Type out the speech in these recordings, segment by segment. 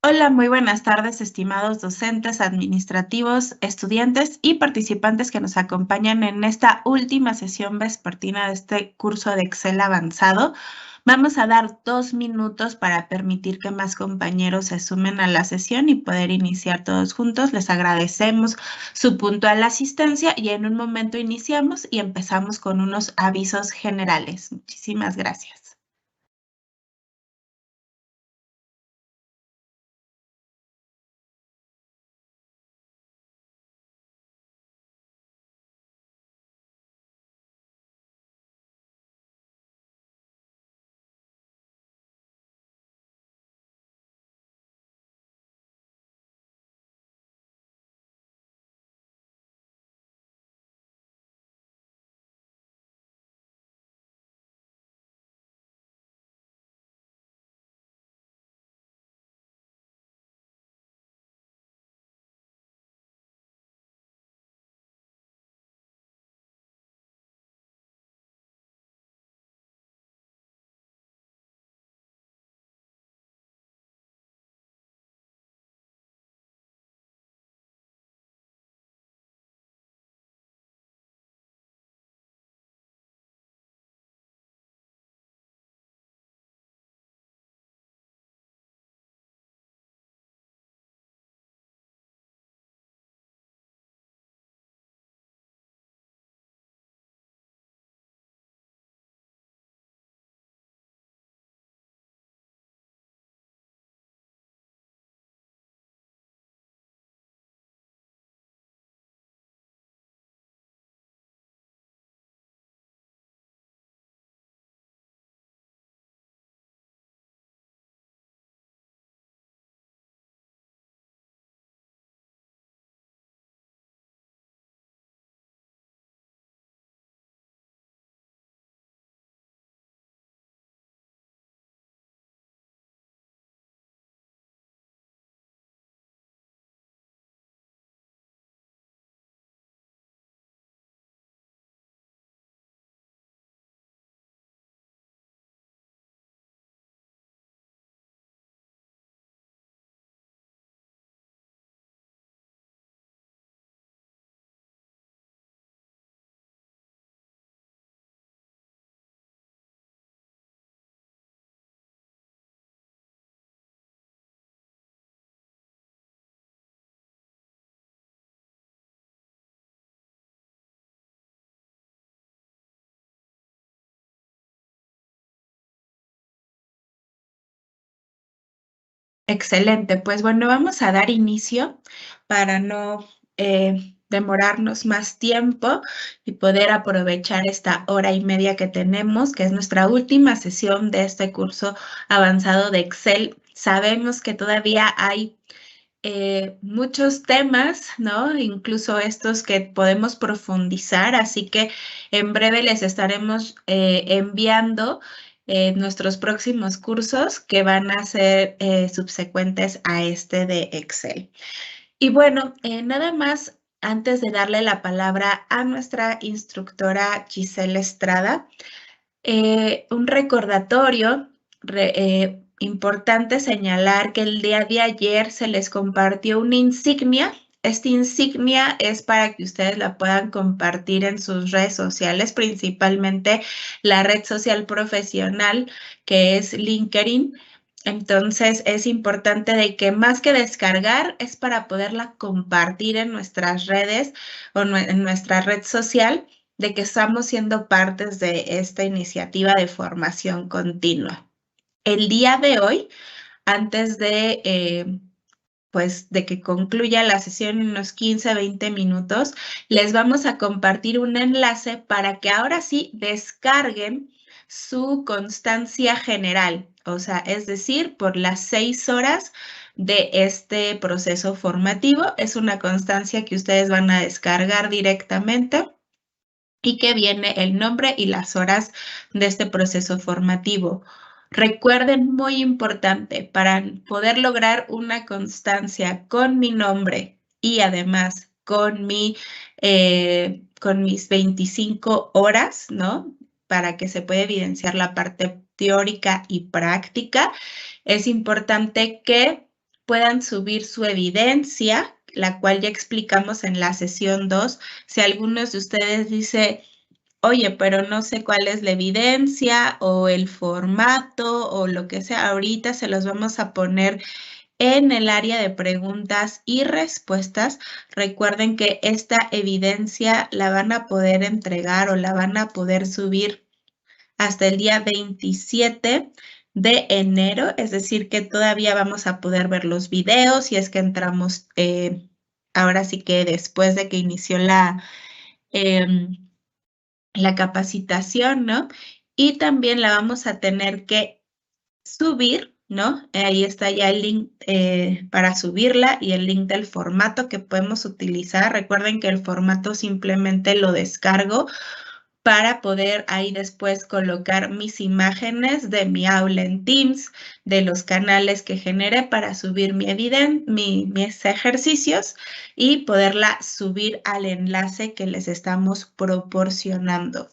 Hola, muy buenas tardes, estimados docentes, administrativos, estudiantes y participantes que nos acompañan en esta última sesión vespertina de este curso de Excel avanzado. Vamos a dar 2 minutos para permitir que más compañeros se sumen a la sesión y poder iniciar todos juntos. Les agradecemos su puntual asistencia y en un momento iniciamos y empezamos con unos avisos generales. Muchísimas gracias. Excelente, pues bueno, vamos a dar inicio para no demorarnos más tiempo y poder aprovechar esta hora y media que tenemos, que es nuestra última sesión de este curso avanzado de Excel. Sabemos que todavía hay muchos temas, ¿no? Incluso estos que podemos profundizar, así que en breve les estaremos enviando nuestros próximos cursos que van a ser subsecuentes a este de Excel. Y bueno, nada más antes de darle la palabra a nuestra instructora Giselle Estrada, un recordatorio importante señalar que el día de ayer se les compartió una insignia. Esta insignia es para que ustedes la puedan compartir en sus redes sociales, principalmente la red social profesional que es LinkedIn. Entonces es importante de que más que descargar es para poderla compartir en nuestras redes o en nuestra red social de que estamos siendo partes de esta iniciativa de formación continua. El día de hoy, antes pues, de que concluya la sesión en unos 15, 20 minutos, les vamos a compartir un enlace para que ahora sí descarguen su constancia general, o sea, es decir, por las 6 horas de este proceso formativo. Es una constancia que ustedes van a descargar directamente y que viene el nombre y las horas de este proceso formativo. Recuerden, muy importante, para poder lograr una constancia con mi nombre y además con mis 25 horas, ¿no? Para que se pueda evidenciar la parte teórica y práctica, es importante que puedan subir su evidencia, la cual ya explicamos en la sesión 2. Si algunos de ustedes dice, oye, pero no sé cuál es la evidencia o el formato o lo que sea, ahorita se los vamos a poner en el área de preguntas y respuestas. Recuerden que esta evidencia la van a poder entregar o la van a poder subir hasta el día 27 de enero, es decir, que todavía vamos a poder ver los videos y es que entramos, ahora sí que después de que inició em, la capacitación, ¿no? Y también la vamos a tener que subir, ¿no? Ahí está ya el link para subirla y el link del formato que podemos utilizar. Recuerden que el formato simplemente lo descargo para poder ahí después colocar mis imágenes de mi aula en Teams, de los canales que generé para subir mis ejercicios y poderla subir al enlace que les estamos proporcionando.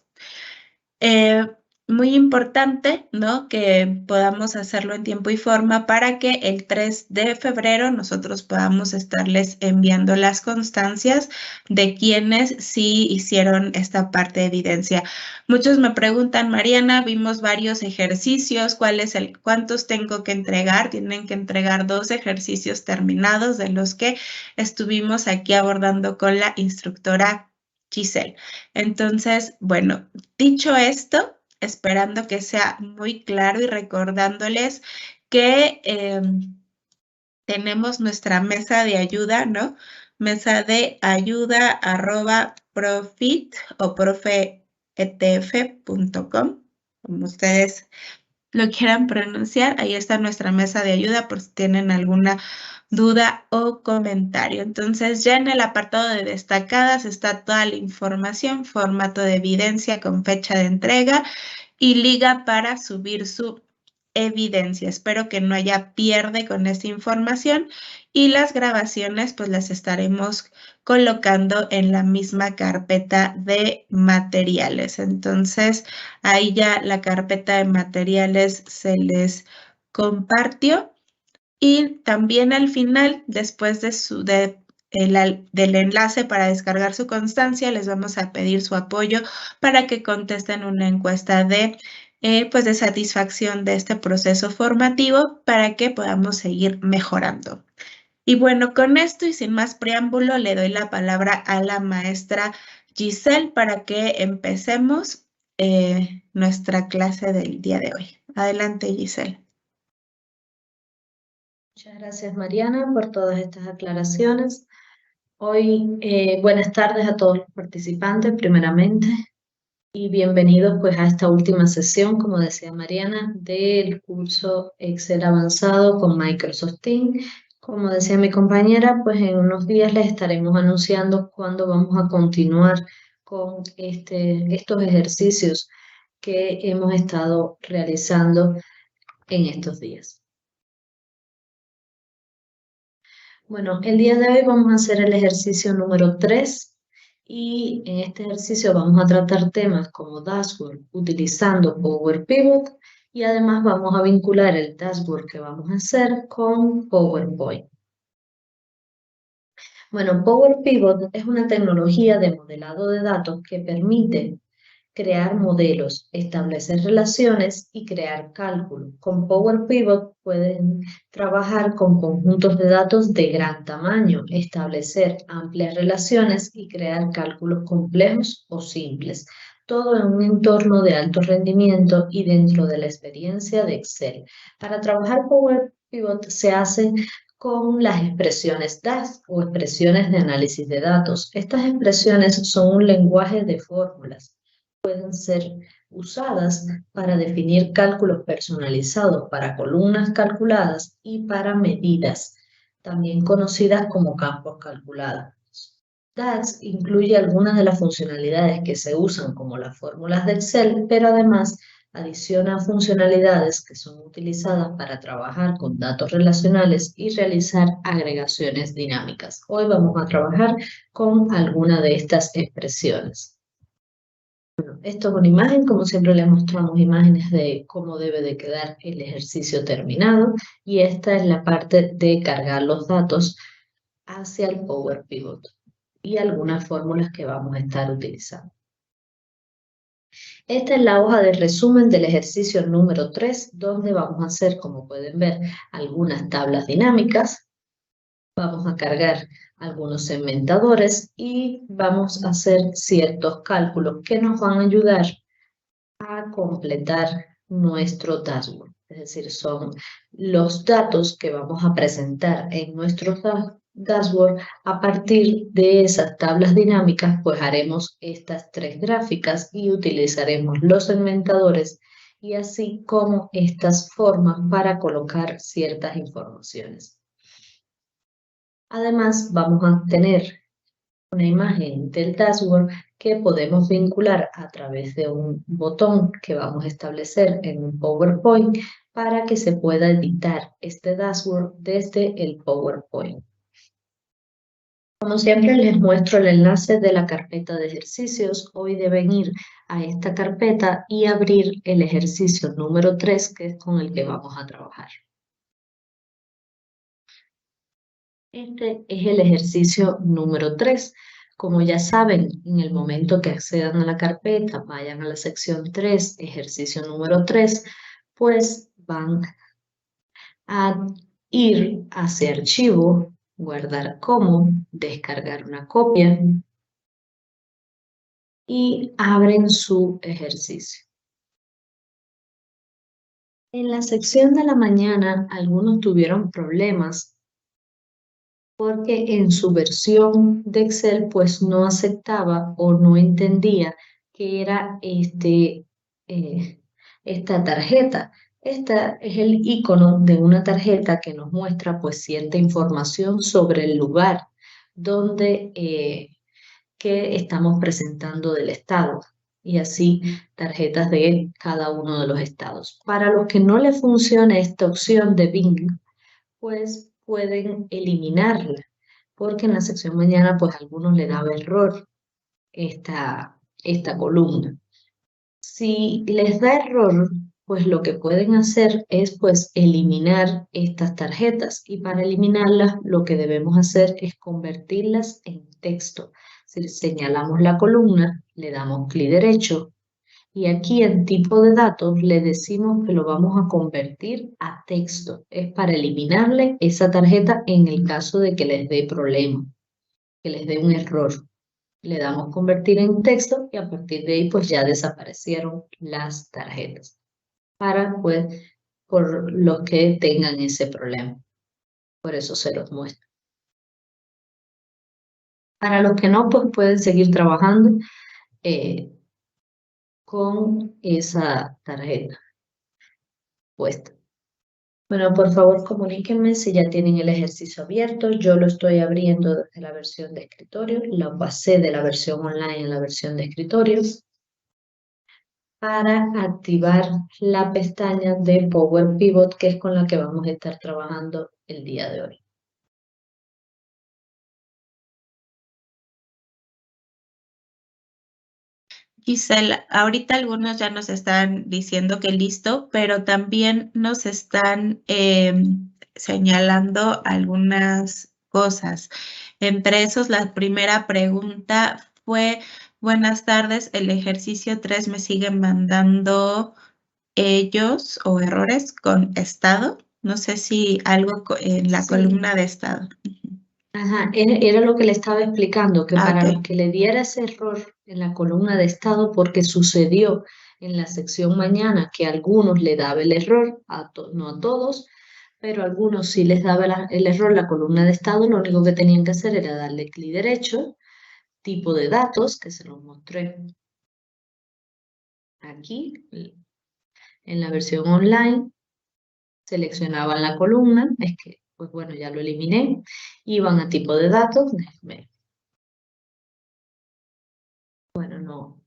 Muy importante, ¿no? Que podamos hacerlo en tiempo y forma para que el 3 de febrero nosotros podamos estarles enviando las constancias de quienes sí hicieron esta parte de evidencia. Muchos me preguntan, Mariana, vimos varios ejercicios, ¿cuántos tengo que entregar? Tienen que entregar 2 ejercicios terminados de los que estuvimos aquí abordando con la instructora Giselle. Entonces, bueno, dicho esto, esperando que sea muy claro y recordándoles que tenemos nuestra mesa de ayuda, ¿no? Mesa de ayuda @profit o profetf.com, como ustedes lo quieran pronunciar. Ahí está nuestra mesa de ayuda por si tienen alguna duda o comentario. Entonces, ya en el apartado de destacadas está toda la información, formato de evidencia con fecha de entrega y liga para subir su evidencia. Espero que no haya pierde con esta información y las grabaciones pues las estaremos colocando en la misma carpeta de materiales. Entonces, ahí ya la carpeta de materiales se les compartió y también al final, después del enlace para descargar su constancia, les vamos a pedir su apoyo para que contesten una encuesta pues de satisfacción de este proceso formativo para que podamos seguir mejorando. Y bueno, con esto y sin más preámbulo, le doy la palabra a la maestra Giselle para que empecemos nuestra clase del día de hoy. Adelante, Giselle. Muchas gracias, Mariana, por todas estas aclaraciones. Hoy, buenas tardes a todos los participantes, primeramente, y bienvenidos pues a esta última sesión, como decía Mariana, del curso Excel avanzado con Microsoft Teams. Como decía mi compañera, pues en unos días les estaremos anunciando cuándo vamos a continuar con estos ejercicios que hemos estado realizando en estos días. Bueno, el día de hoy vamos a hacer el ejercicio número 3 y en este ejercicio vamos a tratar temas como dashboard utilizando Power Pivot y además vamos a vincular el dashboard que vamos a hacer con PowerPoint. Bueno, Power Pivot es una tecnología de modelado de datos que permite crear modelos, establecer relaciones y crear cálculos. Con Power Pivot pueden trabajar con conjuntos de datos de gran tamaño, establecer amplias relaciones y crear cálculos complejos o simples. Todo en un entorno de alto rendimiento y dentro de la experiencia de Excel. Para trabajar Power Pivot se hace con las expresiones DAX o expresiones de análisis de datos. Estas expresiones son un lenguaje de fórmulas. Pueden ser usadas para definir cálculos personalizados para columnas calculadas y para medidas, también conocidas como campos calculados. DAX incluye algunas de las funcionalidades que se usan como las fórmulas de Excel, pero además adiciona funcionalidades que son utilizadas para trabajar con datos relacionales y realizar agregaciones dinámicas. Hoy vamos a trabajar con alguna de estas expresiones. Esto es una imagen, como siempre les mostramos imágenes de cómo debe de quedar el ejercicio terminado, y esta es la parte de cargar los datos hacia el Power Pivot y algunas fórmulas que vamos a estar utilizando. Esta es la hoja de resumen del ejercicio número 3, donde vamos a hacer, como pueden ver, algunas tablas dinámicas. Vamos a cargar algunos segmentadores y vamos a hacer ciertos cálculos que nos van a ayudar a completar nuestro dashboard. Es decir, son los datos que vamos a presentar en nuestro dashboard. A partir de esas tablas dinámicas, pues haremos estas 3 gráficas y utilizaremos los segmentadores y así como estas formas para colocar ciertas informaciones. Además, vamos a tener una imagen del dashboard que podemos vincular a través de un botón que vamos a establecer en un PowerPoint para que se pueda editar este dashboard desde el PowerPoint. Como siempre les muestro el enlace de la carpeta de ejercicios. Hoy deben ir a esta carpeta y abrir el ejercicio número 3, que es con el que vamos a trabajar. Este es el ejercicio número 3. Como ya saben, en el momento que accedan a la carpeta, vayan a la sección 3, ejercicio número 3, pues van a ir hacia archivo, guardar como, descargar una copia y abren su ejercicio. En la sección de la mañana, algunos tuvieron problemas porque en su versión de Excel pues no aceptaba o no entendía qué era esta tarjeta. Esta es el icono de una tarjeta que nos muestra pues cierta información sobre el lugar donde que estamos presentando del estado, y así tarjetas de cada uno de los estados. Para los que no les funcione esta opción de Bing, pues pueden eliminarla, porque en la sección mañana pues a algunos le daba error esta columna. Si les da error, pues lo que pueden hacer es pues eliminar estas tarjetas, y para eliminarlas lo que debemos hacer es convertirlas en texto. Si señalamos la columna, le damos clic derecho y aquí en tipo de datos le decimos que lo vamos a convertir a texto. Es para eliminarle esa tarjeta en el caso de que les dé problema, que les dé un error. Le damos convertir en texto y a partir de ahí pues ya desaparecieron las tarjetas. Para pues por los que tengan ese problema. Por eso se los muestro. Para los que no, pues pueden seguir trabajando con esa tarjeta puesta. Bueno, por favor comuníquenme si ya tienen el ejercicio abierto. Yo lo estoy abriendo desde la versión de escritorio. Lo pasé de la versión online a la versión de escritorio para activar la pestaña de Power Pivot, que es con la que vamos a estar trabajando el día de hoy. Giselle, ahorita algunos ya nos están diciendo que listo, pero también nos están señalando algunas cosas. Entre esos, la primera pregunta fue, buenas tardes, el ejercicio 3 me siguen mandando ellos o errores con estado. No sé si algo en la columna de estado. Ajá, era lo que le estaba explicando, que para Ok. los que le diera ese error en la columna de estado, porque sucedió en la sección mañana que a algunos le daba el error, no a todos, pero a algunos sí les daba el error la columna de estado, lo único que tenían que hacer era darle clic derecho, tipo de datos, que se los mostré aquí, en la versión online, seleccionaban la columna, es que, pues bueno, ya lo eliminé, iban a tipo de datos, bueno, no,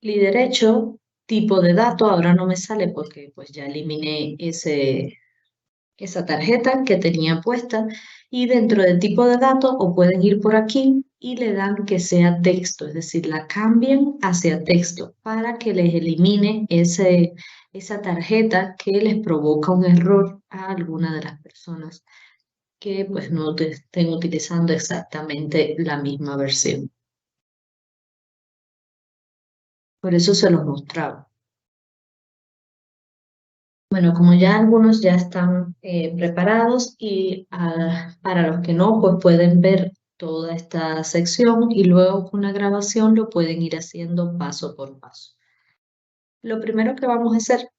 clic derecho, tipo de dato, ahora no me sale porque pues ya eliminé esa tarjeta que tenía puesta, Y dentro de tipo de datos, o pueden ir por aquí y le dan que sea texto, es decir, la cambian hacia texto para que les elimine esa tarjeta que les provoca un error a alguna de las personas que pues no estén utilizando exactamente la misma versión. Por eso se los mostraba. Bueno, como ya algunos ya están preparados y para los que no, pues pueden ver toda esta sección y luego con la grabación lo pueden ir haciendo paso por paso. Lo primero que vamos a hacer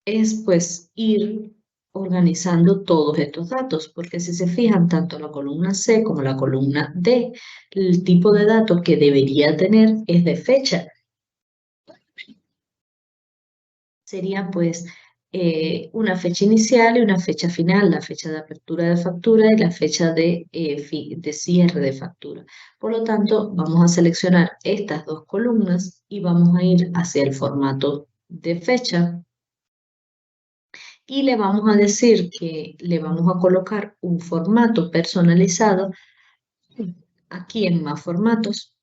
es pues ir organizando todos estos datos, porque si se fijan, tanto la columna C como la columna D, el tipo de datos que debería tener es de fecha. Sería pues una fecha inicial y una fecha final, la fecha de apertura de factura y la fecha de cierre de factura. Por lo tanto, vamos a seleccionar estas dos columnas y vamos a ir hacia el formato de fecha y le vamos a decir que le vamos a colocar un formato personalizado aquí en más formatos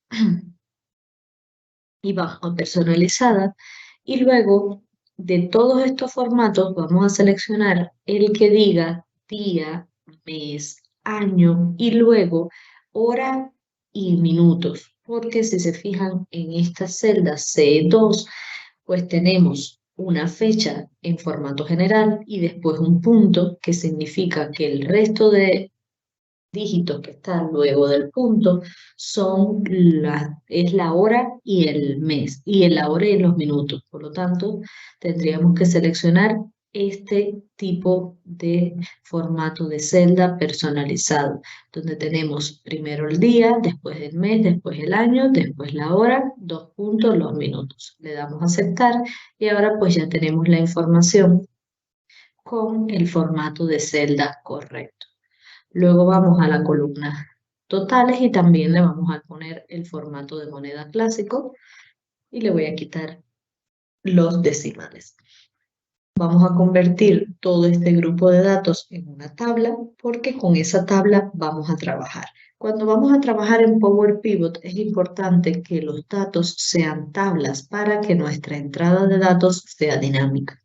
y bajo a personalizada y luego de todos estos formatos vamos a seleccionar el que diga día, mes, año y luego hora y minutos, porque si se fijan en esta celda C2 pues tenemos una fecha en formato general y después un punto que significa que el resto de dígitos que están luego del punto es la hora y el mes, y la hora y los minutos. Por lo tanto, tendríamos que seleccionar este tipo de formato de celda personalizado, donde tenemos primero el día, después el mes, después el año, después la hora, dos puntos, los minutos. Le damos a aceptar y ahora pues ya tenemos la información con el formato de celda correcto. Luego vamos a la columna totales y también le vamos a poner el formato de moneda clásico y le voy a quitar los decimales. Vamos a convertir todo este grupo de datos en una tabla porque con esa tabla vamos a trabajar. Cuando vamos a trabajar en Power Pivot es importante que los datos sean tablas para que nuestra entrada de datos sea dinámica.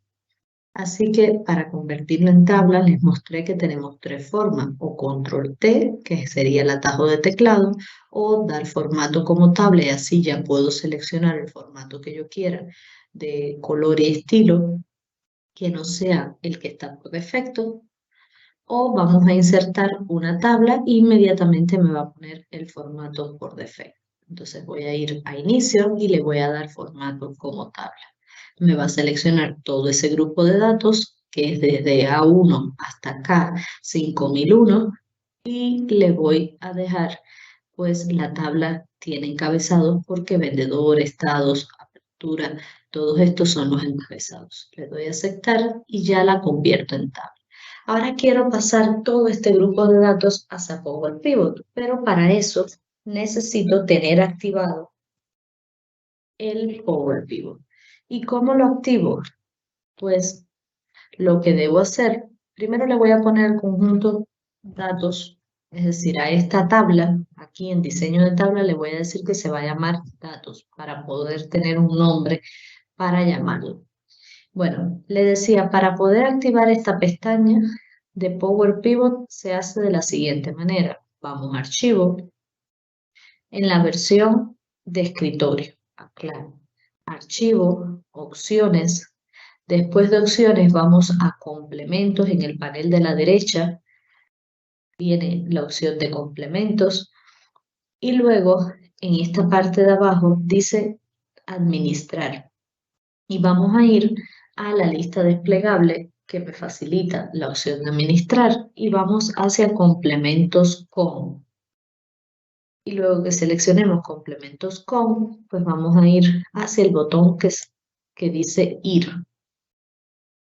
Así que para convertirlo en tabla les mostré que tenemos tres formas, o control T, que sería el atajo de teclado, o dar formato como tabla y así ya puedo seleccionar el formato que yo quiera de color y estilo, que no sea el que está por defecto, o vamos a insertar una tabla e inmediatamente me va a poner el formato por defecto. Entonces voy a ir a inicio y le voy a dar formato como tabla. Me va a seleccionar todo ese grupo de datos que es desde A1 hasta K5001 y le voy a dejar pues la tabla tiene encabezados porque vendedor, estados, apertura, todos estos son los encabezados. Le doy a aceptar y ya la convierto en tabla. Ahora quiero pasar todo este grupo de datos hacia Power Pivot, pero para eso necesito tener activado el Power Pivot. ¿Y cómo lo activo? Pues lo que debo hacer, primero le voy a poner el conjunto datos, es decir, a esta tabla, aquí en diseño de tabla le voy a decir que se va a llamar datos para poder tener un nombre para llamarlo. Bueno, le decía, para poder activar esta pestaña de Power Pivot se hace de la siguiente manera. Vamos a archivo, en la versión de escritorio, aclaro, archivo, opciones. Después de opciones vamos a complementos. En el panel de la derecha viene la opción de complementos y luego en esta parte de abajo dice administrar. Y vamos a ir a la lista desplegable que me facilita la opción de administrar y vamos hacia complementos con. Y luego que seleccionemos complementos con, pues vamos a ir hacia el botón que dice ir.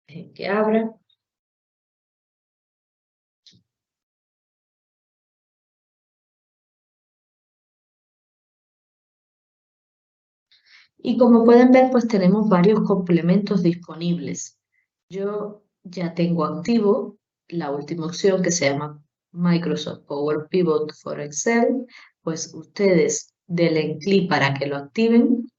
Dejen que abra. Y como pueden ver, pues tenemos varios complementos disponibles. Yo ya tengo activo la última opción que se llama Microsoft Power Pivot for Excel, pues ustedes denle clic para que lo activen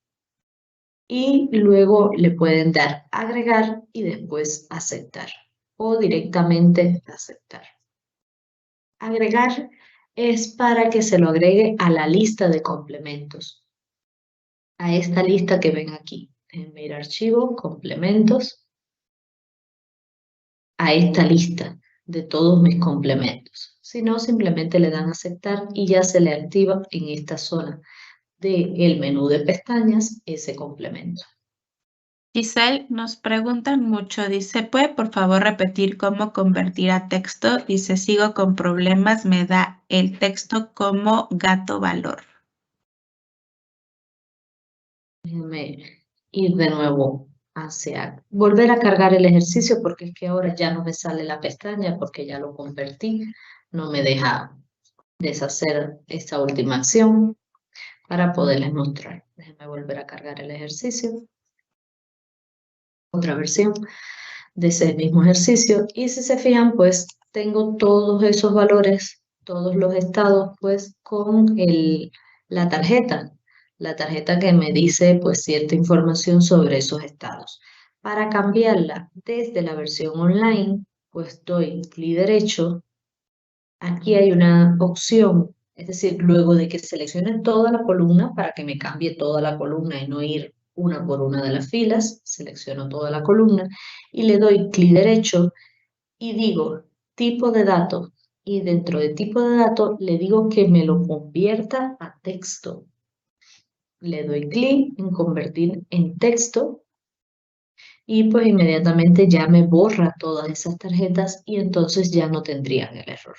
y luego le pueden dar agregar y después aceptar o directamente aceptar. Agregar es para que se lo agregue a la lista de complementos, a esta lista que ven aquí. Déjenme ir a archivo, complementos, a esta lista de todos mis complementos. Si no, simplemente le dan aceptar y ya se le activa en esta zona del menú de pestañas ese complemento. Giselle, nos preguntan mucho, dice, ¿puede por favor repetir cómo convertir a texto? Dice, sigo con problemas, me da el texto como gato valor. Déjenme ir de nuevo hacia, volver a cargar el ejercicio porque es que ahora ya no me sale la pestaña porque ya lo convertí, no me deja deshacer esta última acción para poderles mostrar. Déjenme volver a cargar el ejercicio, otra versión de ese mismo ejercicio y si se fijan pues tengo todos esos valores, todos los estados pues con la tarjeta que me dice pues cierta información sobre esos estados. Para cambiarla desde la versión online pues doy clic derecho, aquí hay una opción, es decir, luego de que seleccione toda la columna para que me cambie toda la columna y no ir una por una de las filas, selecciono toda la columna y le doy clic derecho y digo tipo de datos y dentro de tipo de datos le digo que me lo convierta a texto. Le doy clic en convertir en texto y pues inmediatamente ya me borra todas esas tarjetas y entonces ya no tendrían el error.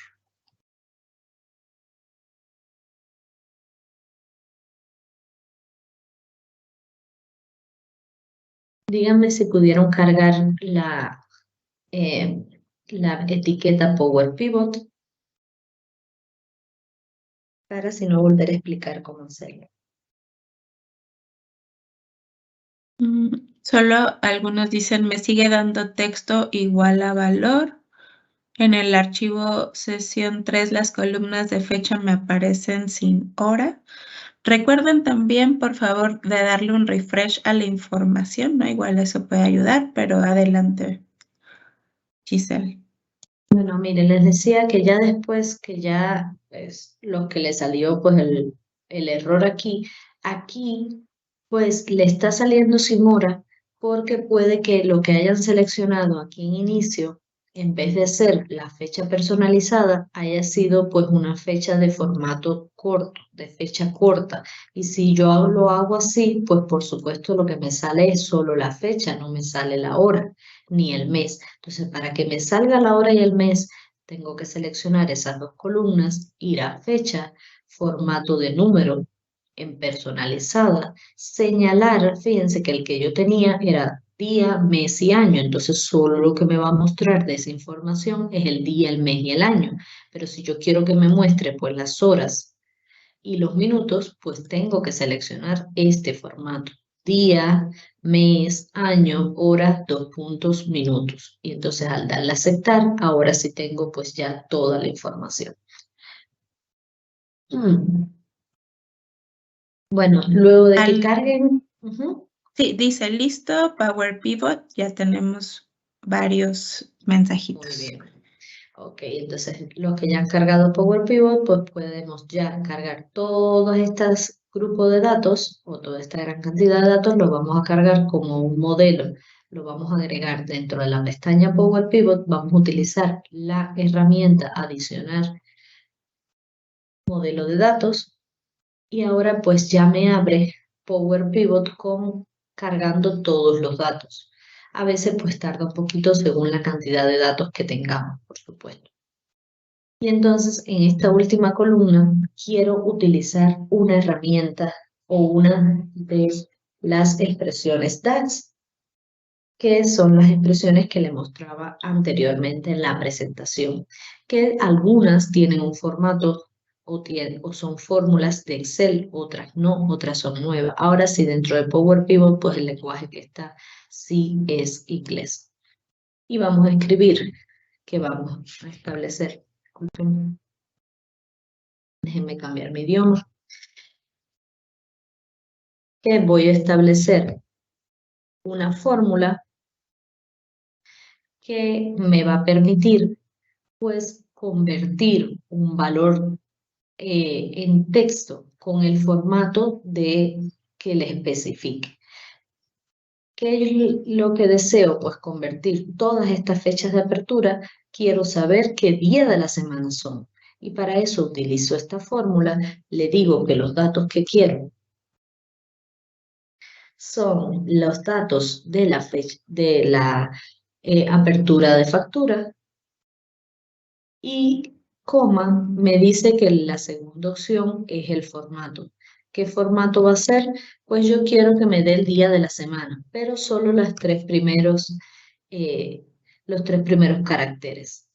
Díganme si pudieron cargar la etiqueta Power Pivot para si no volver a explicar cómo hacerlo. Solo algunos dicen, me sigue dando texto igual a valor. En el archivo sesión 3, las columnas de fecha me aparecen sin hora. Recuerden también, por favor, de darle un refresh a la información, ¿no? Igual eso puede ayudar, pero adelante, Giselle. Bueno, miren, les decía que ya después que ya pues, lo que le salió pues el error aquí pues le está saliendo sin hora porque puede que lo que hayan seleccionado aquí en inicio, en vez de ser la fecha personalizada, haya sido pues una fecha de formato corto, de fecha corta. Y si yo lo hago así, pues por supuesto lo que me sale es solo la fecha, no me sale la hora ni el mes. Entonces, para que me salga la hora y el mes, tengo que seleccionar esas dos columnas, ir a fecha, formato de número, en personalizada, señalar, fíjense que el que yo tenía era día, mes y año, entonces solo lo que me va a mostrar de esa información es el día, el mes y el año. Pero si yo quiero que me muestre pues las horas y los minutos, pues tengo que seleccionar este formato. Día, mes, año, hora, 2 puntos, minutos. Y entonces al darle a aceptar, ahora sí tengo pues ya toda la información. Bueno, luego de que carguen... Sí, dice listo, Power Pivot, ya tenemos varios mensajitos. Muy bien. Ok, entonces los que ya han cargado Power Pivot, pues podemos ya cargar todos estos grupos de datos o toda esta gran cantidad de datos, lo vamos a cargar como un modelo. Lo vamos a agregar dentro de la pestaña Power Pivot, vamos a utilizar la herramienta adicionar modelo de datos y ahora pues ya me abre Power Pivot con cargando todos los datos. A veces pues tarda un poquito según la cantidad de datos que tengamos, por supuesto. Y entonces en esta última columna quiero utilizar una herramienta o una de las expresiones DAX, que son las expresiones que le mostraba anteriormente en la presentación, que algunas tienen un formato o son fórmulas de Excel, otras no, otras son nuevas. Ahora sí, dentro de Power Pivot, pues el lenguaje que está sí es inglés. Y vamos a escribir que vamos a establecer disculpen. Déjenme cambiar mi idioma. Que voy a establecer una fórmula que me va a permitir, pues, convertir un valor en texto con el formato que le especifique. ¿Qué es lo que deseo? Pues convertir todas estas fechas de apertura. Quiero saber qué día de la semana son. Y para eso utilizo esta fórmula. Le digo que los datos que quiero son los datos de la fecha, de la apertura de factura. Y coma me dice que la segunda opción es el formato. ¿Qué formato va a ser? Pues yo quiero que me dé el día de la semana, pero solo eh, los tres primeros caracteres.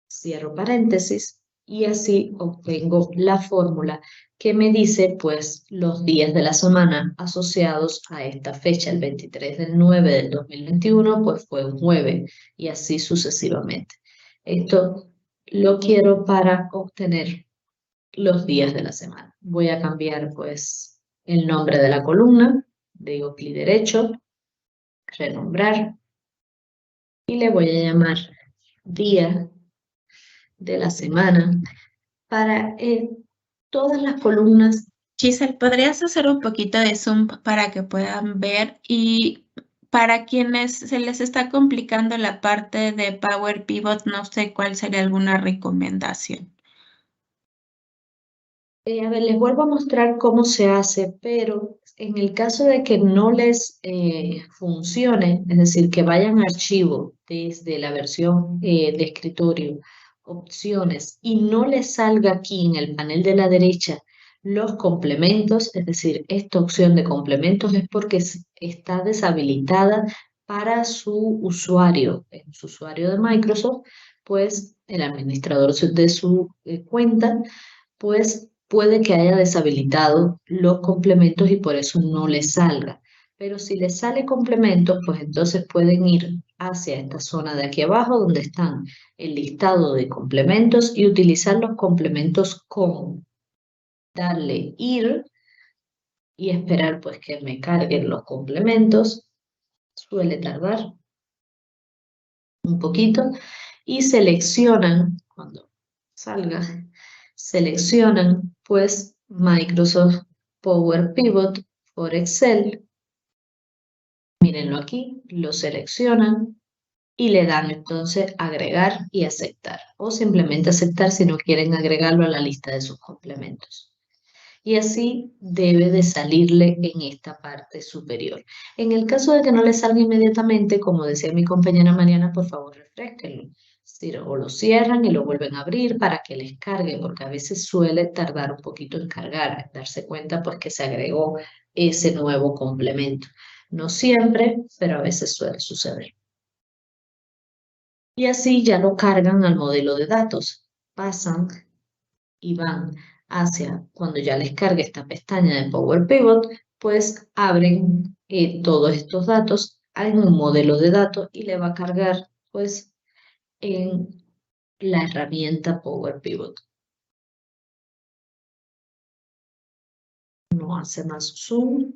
Cierro paréntesis y así obtengo la fórmula que me dice pues los días de la semana asociados a esta fecha. El 23 del 9 del 2021 pues fue un jueves y así sucesivamente. Esto lo quiero para obtener los días de la semana. Voy a cambiar pues el nombre de la columna, digo clic derecho, renombrar y le voy a llamar día de la semana para todas las columnas. Giselle, ¿podrías hacer un poquito de zoom para que puedan ver? Y para quienes se les está complicando la parte de Power Pivot, no sé cuál sería alguna recomendación. A ver, les vuelvo a mostrar cómo se hace, pero en el caso de que no les funcione, es decir, que vayan a archivo desde la versión de escritorio, opciones, y no les salga aquí en el panel de la derecha los complementos, es decir, esta opción de complementos es porque está deshabilitada para su usuario, en su usuario de Microsoft, pues el administrador de su cuenta pues puede que haya deshabilitado los complementos y por eso no le salga. Pero si le sale complementos, pues entonces pueden ir hacia esta zona de aquí abajo donde están el listado de complementos y utilizar los complementos con darle ir y esperar pues que me carguen los complementos. Suele tardar un poquito y seleccionan cuando salga. Seleccionan pues Microsoft Power Pivot for Excel. Mírenlo aquí, lo seleccionan y le dan entonces agregar y aceptar. O simplemente aceptar si no quieren agregarlo a la lista de sus complementos. Y así debe de salirle en esta parte superior. En el caso de que no le salga inmediatamente, como decía mi compañera Mariana, por favor refresquenlo. O lo cierran y lo vuelven a abrir para que les cargue, porque a veces suele tardar un poquito en cargar, darse cuenta pues que se agregó ese nuevo complemento. No siempre, pero a veces suele suceder. Y así ya lo cargan al modelo de datos. Pasan y van hacia, cuando ya les cargue esta pestaña de Power Pivot, pues abren todos estos datos en un modelo de datos y le va a cargar pues en la herramienta Power Pivot. No hace más zoom.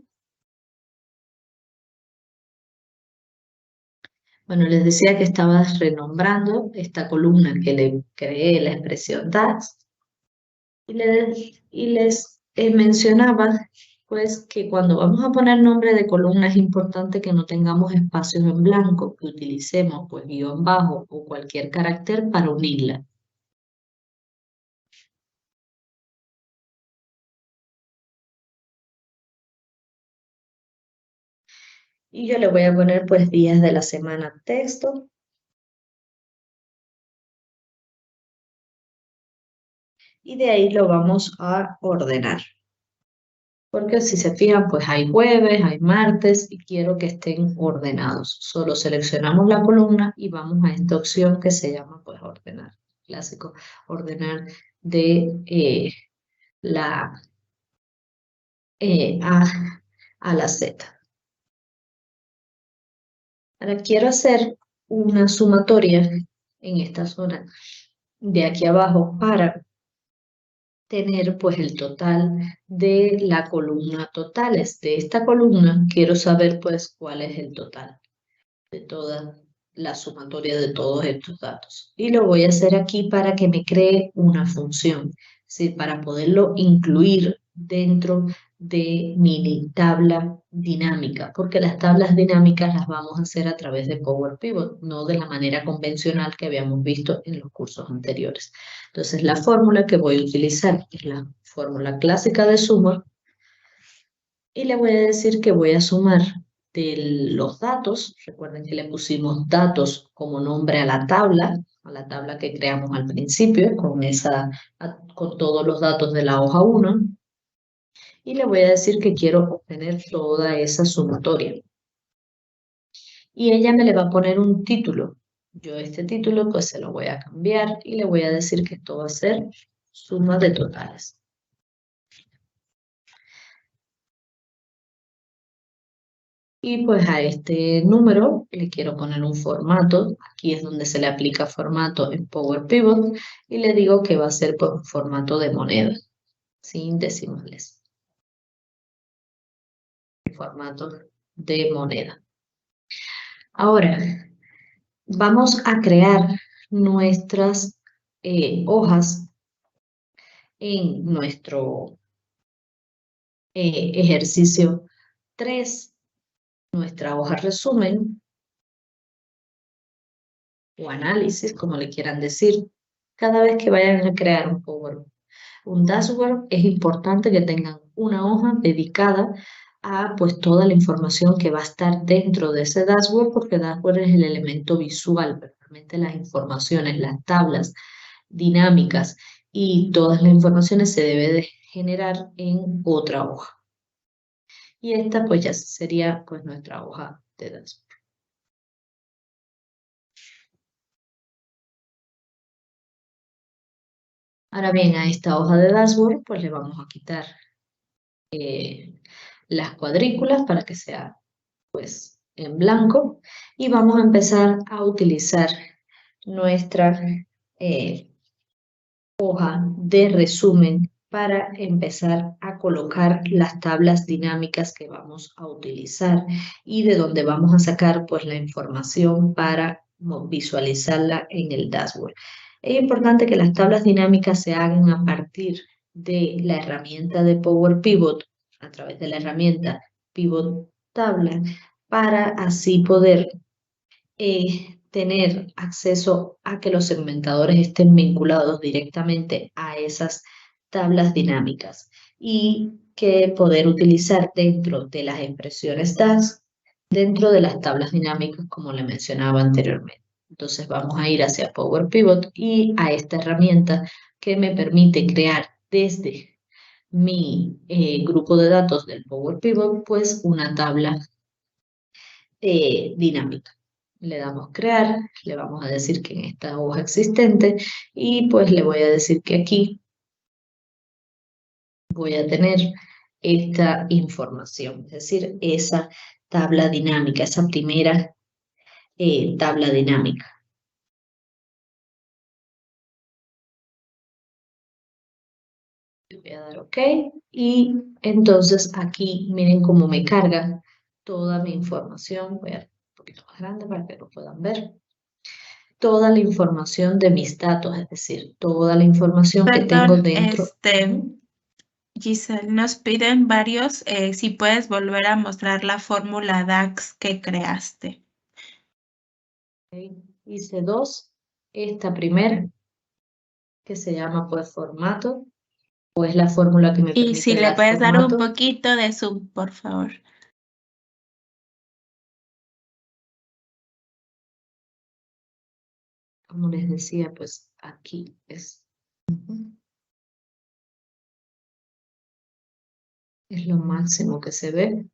Bueno, les decía que estaba renombrando esta columna que le creé la expresión DAX y les mencionaba pues que cuando vamos a poner nombre de columna es importante que no tengamos espacios en blanco, que utilicemos pues guión bajo o cualquier carácter para unirla. Y yo le voy a poner pues días de la semana texto. Y de ahí lo vamos a ordenar. Porque si se fijan, pues hay jueves, hay martes y quiero que estén ordenados. Solo seleccionamos la columna y vamos a esta opción que se llama pues ordenar. Clásico, ordenar de la A la Z. Ahora quiero hacer una sumatoria en esta zona de aquí abajo para tener pues el total de la columna totales. De esta columna quiero saber pues cuál es el total de toda la sumatoria de todos estos datos. Y lo voy a hacer aquí para que me cree una función, es para poderlo incluir dentro de mi tabla dinámica, porque las tablas dinámicas las vamos a hacer a través de Power Pivot, no de la manera convencional que habíamos visto en los cursos anteriores. Entonces, la fórmula que voy a utilizar es la fórmula clásica de suma, y le voy a decir que voy a sumar de los datos. Recuerden que le pusimos datos como nombre a la tabla que creamos al principio, con todos los datos de la hoja 1, y le voy a decir que quiero obtener toda esa sumatoria. Y ella me le va a poner un título. Yo este título pues se lo voy a cambiar y le voy a decir que esto va a ser suma de totales. Y pues a este número le quiero poner un formato. Aquí es donde se le aplica formato en Power Pivot. Y le digo que va a ser pues un formato de moneda, sin decimales. Formato de moneda. Ahora, vamos a crear nuestras hojas en nuestro ejercicio 3, nuestra hoja resumen o análisis, como le quieran decir. Cada vez que vayan a crear un dashboard, es importante que tengan una hoja dedicada a pues toda la información que va a estar dentro de ese dashboard, porque dashboard es el elemento visual, pero realmente las informaciones, las tablas dinámicas y todas las informaciones se debe de generar en otra hoja. Y esta pues ya sería pues nuestra hoja de dashboard. Ahora bien, a esta hoja de dashboard pues le vamos a quitar las cuadrículas para que sea pues en blanco, y vamos a empezar a utilizar nuestra hoja de resumen para empezar a colocar las tablas dinámicas que vamos a utilizar y de donde vamos a sacar pues la información para visualizarla en el dashboard. Es importante que las tablas dinámicas se hagan a partir de la herramienta de Power Pivot, a través de la herramienta Pivot Tabla, para así poder tener acceso a que los segmentadores estén vinculados directamente a esas tablas dinámicas y que poder utilizar dentro de las expresiones DAX, dentro de las tablas dinámicas, como le mencionaba anteriormente. Entonces vamos a ir hacia Power Pivot y a esta herramienta que me permite crear desde mi grupo de datos del Power Pivot, pues una tabla dinámica. Le damos crear, le vamos a decir que en esta hoja existente y pues le voy a decir que aquí voy a tener esta información, es decir, esa tabla dinámica, esa primera tabla dinámica. Le voy a dar OK y entonces aquí miren cómo me carga toda mi información. Voy a dar un poquito más grande para que lo puedan ver. Toda la información de mis datos, es decir, toda la información que tengo dentro. Giselle, nos piden varios, si puedes volver a mostrar la fórmula DAX que creaste. Okay. Hice dos, esta primera, que se llama pues formato, o es la fórmula que me permite Y si le dar puedes dar un formato. poquito de zoom, por favor. Como les decía, pues aquí es lo máximo que se ve.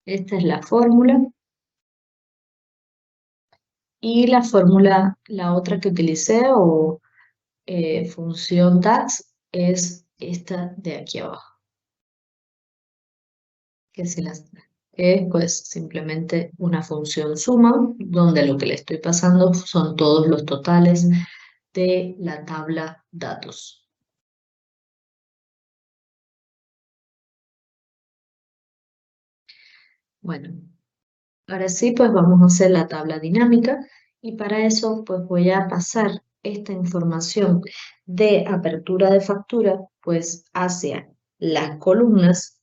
Esta es la fórmula. Y la fórmula, la otra que utilicé, o función DAX, es esta de aquí abajo, que se las que es pues simplemente una función suma, donde lo que le estoy pasando son todos los totales de la tabla datos. Bueno, ahora sí pues vamos a hacer la tabla dinámica y para eso pues voy a pasar esta información de apertura de factura pues hacia las columnas,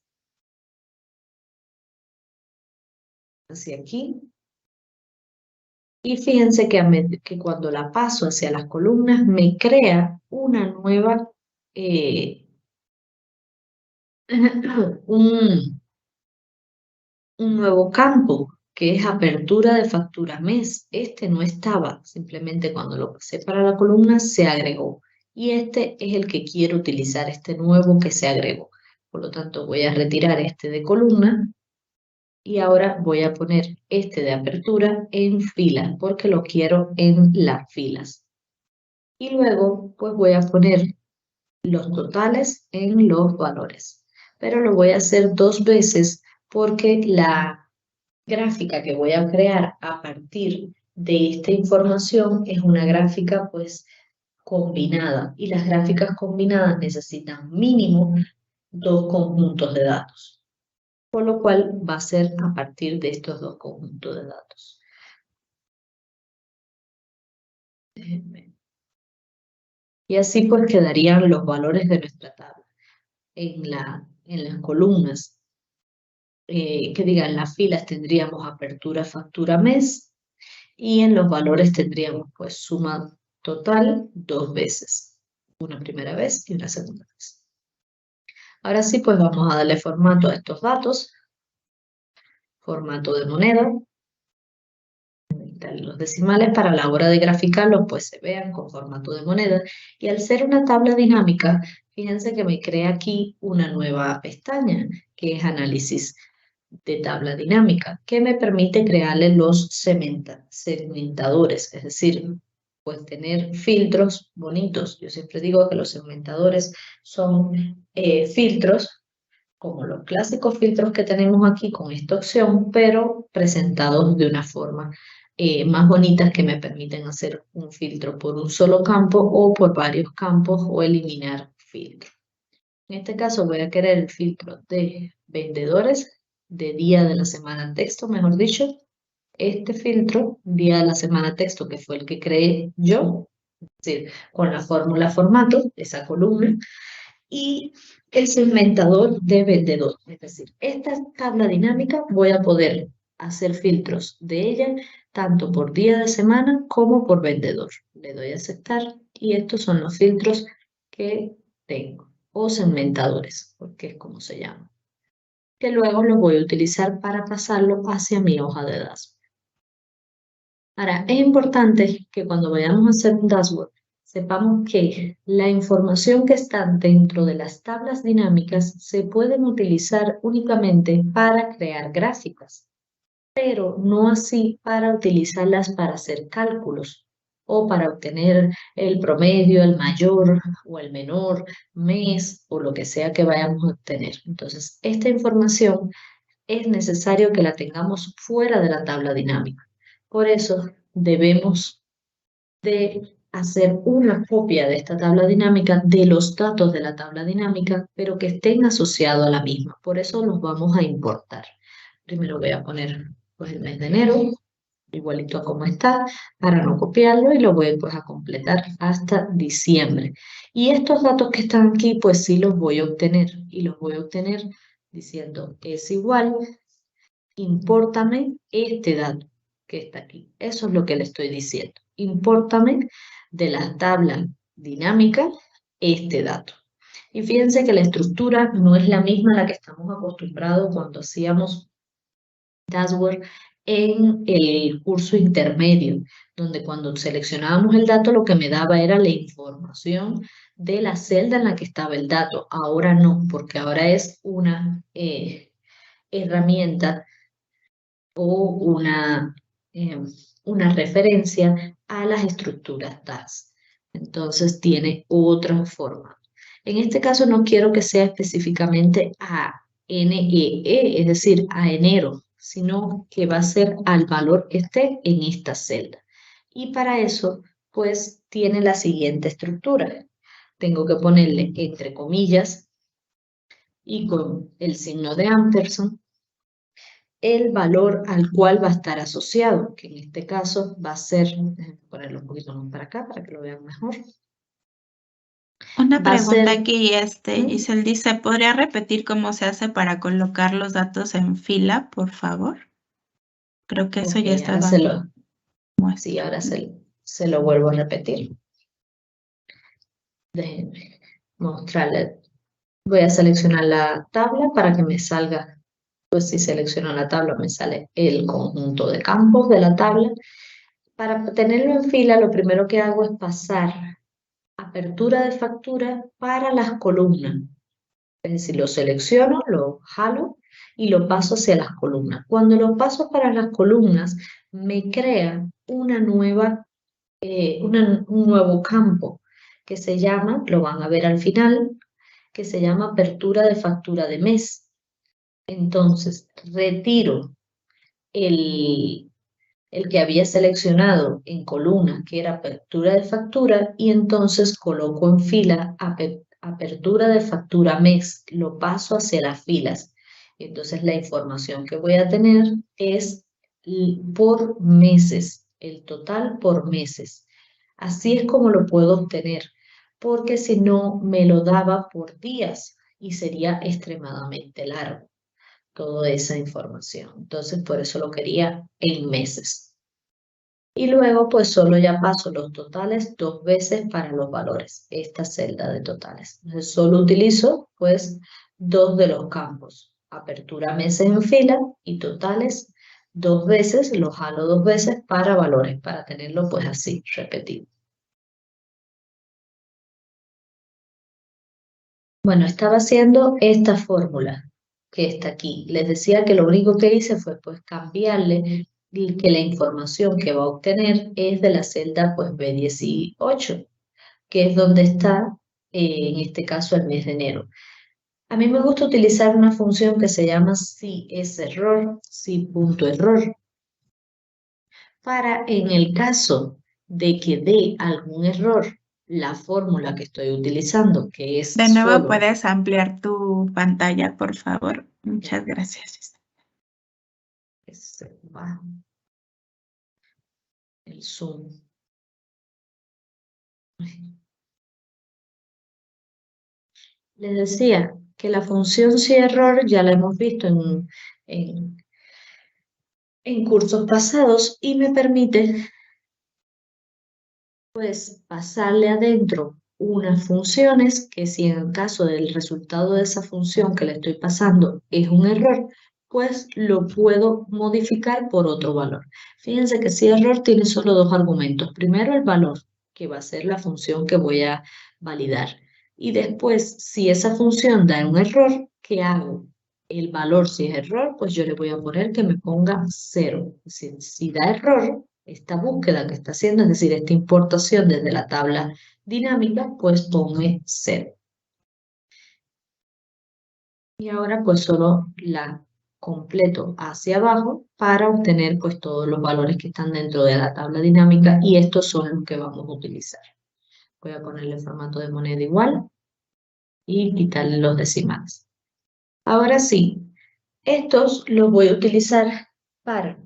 hacia aquí. Y fíjense que cuando la paso hacia las columnas me crea una nueva, un, un nuevo campo, que es apertura de factura mes. Este no estaba, simplemente cuando lo pasé para la columna se agregó. Y este es el que quiero utilizar, este nuevo que se agregó. Por lo tanto, voy a retirar este de columna y ahora voy a poner este de apertura en fila, porque lo quiero en las filas. Y luego, pues voy a poner los totales en los valores. Pero lo voy a hacer 2 veces porque la gráfica que voy a crear a partir de esta información es una gráfica pues combinada y las gráficas combinadas necesitan mínimo 2 conjuntos de datos, por lo cual va a ser a partir de estos 2 conjuntos de datos. Y así pues quedarían los valores de nuestra tabla en las columnas. Que diga, en las filas tendríamos apertura, factura, mes, y en los valores tendríamos pues suma total 2 veces, una primera vez y una segunda vez. Ahora sí, pues vamos a darle formato a estos datos, formato de moneda, los decimales para la hora de graficarlos pues se vean con formato de moneda, y al ser una tabla dinámica, fíjense que me crea aquí una nueva pestaña que es análisis de tabla dinámica, que me permite crearle los segmentadores, es decir, pues tener filtros bonitos. Yo siempre digo que los segmentadores son filtros como los clásicos filtros que tenemos aquí con esta opción, pero presentados de una forma más bonita, que me permiten hacer un filtro por un solo campo o por varios campos o eliminar filtros. En este caso voy a querer el filtro de vendedores, de día de la semana texto, mejor dicho. Este filtro, día de la semana texto, que fue el que creé yo, es decir, con la fórmula formato, esa columna, y el segmentador de vendedor. Es decir, esta tabla dinámica voy a poder hacer filtros de ella tanto por día de semana como por vendedor. Le doy a aceptar y estos son los filtros que tengo, o segmentadores, porque es como se llama, que luego los voy a utilizar para pasarlo hacia mi hoja de dashboard. Ahora, es importante que cuando vayamos a hacer un dashboard, sepamos que la información que está dentro de las tablas dinámicas se pueden utilizar únicamente para crear gráficas, pero no así para utilizarlas para hacer cálculos o para obtener el promedio, el mayor o el menor mes o lo que sea que vayamos a obtener. Entonces, esta información es necesario que la tengamos fuera de la tabla dinámica. Por eso debemos de hacer una copia de esta tabla dinámica, de los datos de la tabla dinámica, pero que estén asociados a la misma. Por eso los vamos a importar. Primero voy a poner pues, el mes de enero, igualito a como está, para no copiarlo, y lo voy pues, a completar hasta diciembre. Y estos datos que están aquí, pues sí los voy a obtener, y los voy a obtener diciendo es igual, impórtame este dato que está aquí. Eso es lo que le estoy diciendo. Impórtame de la tabla dinámica este dato. Y fíjense que la estructura no es la misma a la que estamos acostumbrados cuando hacíamos dashboard en el curso intermedio, donde cuando seleccionábamos el dato lo que me daba era la información de la celda en la que estaba el dato. Ahora no, porque ahora es una herramienta o una referencia a las estructuras DAX. Entonces tiene otra forma. En este caso no quiero que sea específicamente a NEE, es decir, a enero, sino que va a ser al valor que esté en esta celda. Y para eso, pues, tiene la siguiente estructura. Tengo que ponerle entre comillas y con el signo de ampersand el valor al cual va a estar asociado, que en este caso va a ser, déjenme ponerlo un poquito más para acá para que lo vean mejor. Una Va a ser, pregunta aquí, Giselle dice, ¿podría repetir cómo se hace para colocar los datos en fila, por favor? Creo que eso ok, ya ahora estaba sí, ahora muestro. se lo vuelvo a repetir. Déjenme mostrarle. Voy a seleccionar la tabla para que me salga, pues si selecciono la tabla me sale el conjunto de campos de la tabla. Para tenerlo en fila, lo primero que hago es pasar apertura de factura para las columnas. Es decir, lo selecciono, lo jalo y lo paso hacia las columnas. Cuando lo paso para las columnas, me crea una nueva, un nuevo campo que se llama, lo van a ver al final, que se llama apertura de factura de mes. Entonces, retiro el que había seleccionado en columnas, que era apertura de factura, y entonces coloco en fila apertura de factura mes, lo paso hacia las filas. Entonces la información que voy a tener es por meses, el total por meses. Así es como lo puedo obtener, porque si no me lo daba por días y sería extremadamente largo toda esa información. Entonces, por eso lo quería en meses. Y luego, pues solo ya paso los totales 2 veces para los valores, esta celda de totales. Entonces, solo utilizo, pues, 2 de los campos. Apertura meses en fila y totales 2 veces, lo jalo 2 veces para valores, para tenerlo, pues, así, repetido. Bueno, estaba haciendo esta fórmula que está aquí. Les decía que lo único que hice fue pues cambiarle y que la información que va a obtener es de la celda pues B18, que es donde está en este caso el mes de enero. A mí me gusta utilizar una función que se llama si es error, si.error, para en el caso de que dé algún error la fórmula que estoy utilizando, que es De nuevo, solo ¿puedes ampliar tu pantalla, por favor? Muchas gracias. el zoom. Les decía que la función si error ya la hemos visto en, en cursos pasados y me permite pues pasarle adentro unas funciones que si en el caso del resultado de esa función que le estoy pasando es un error, pues lo puedo modificar por otro valor. Fíjense que si error tiene solo 2 argumentos. Primero el valor, que va a ser la función que voy a validar. Y después, si esa función da un error, ¿qué hago? El valor, si es error, pues yo le voy a poner que me ponga 0. Si da error, esta búsqueda que está haciendo, es decir, esta importación desde la tabla dinámica, pues ponme 0. Y ahora pues solo la completo hacia abajo para obtener pues todos los valores que están dentro de la tabla dinámica y estos son los que vamos a utilizar. Voy a ponerle formato de moneda igual y quitarle los decimales. Ahora sí, estos los voy a utilizar para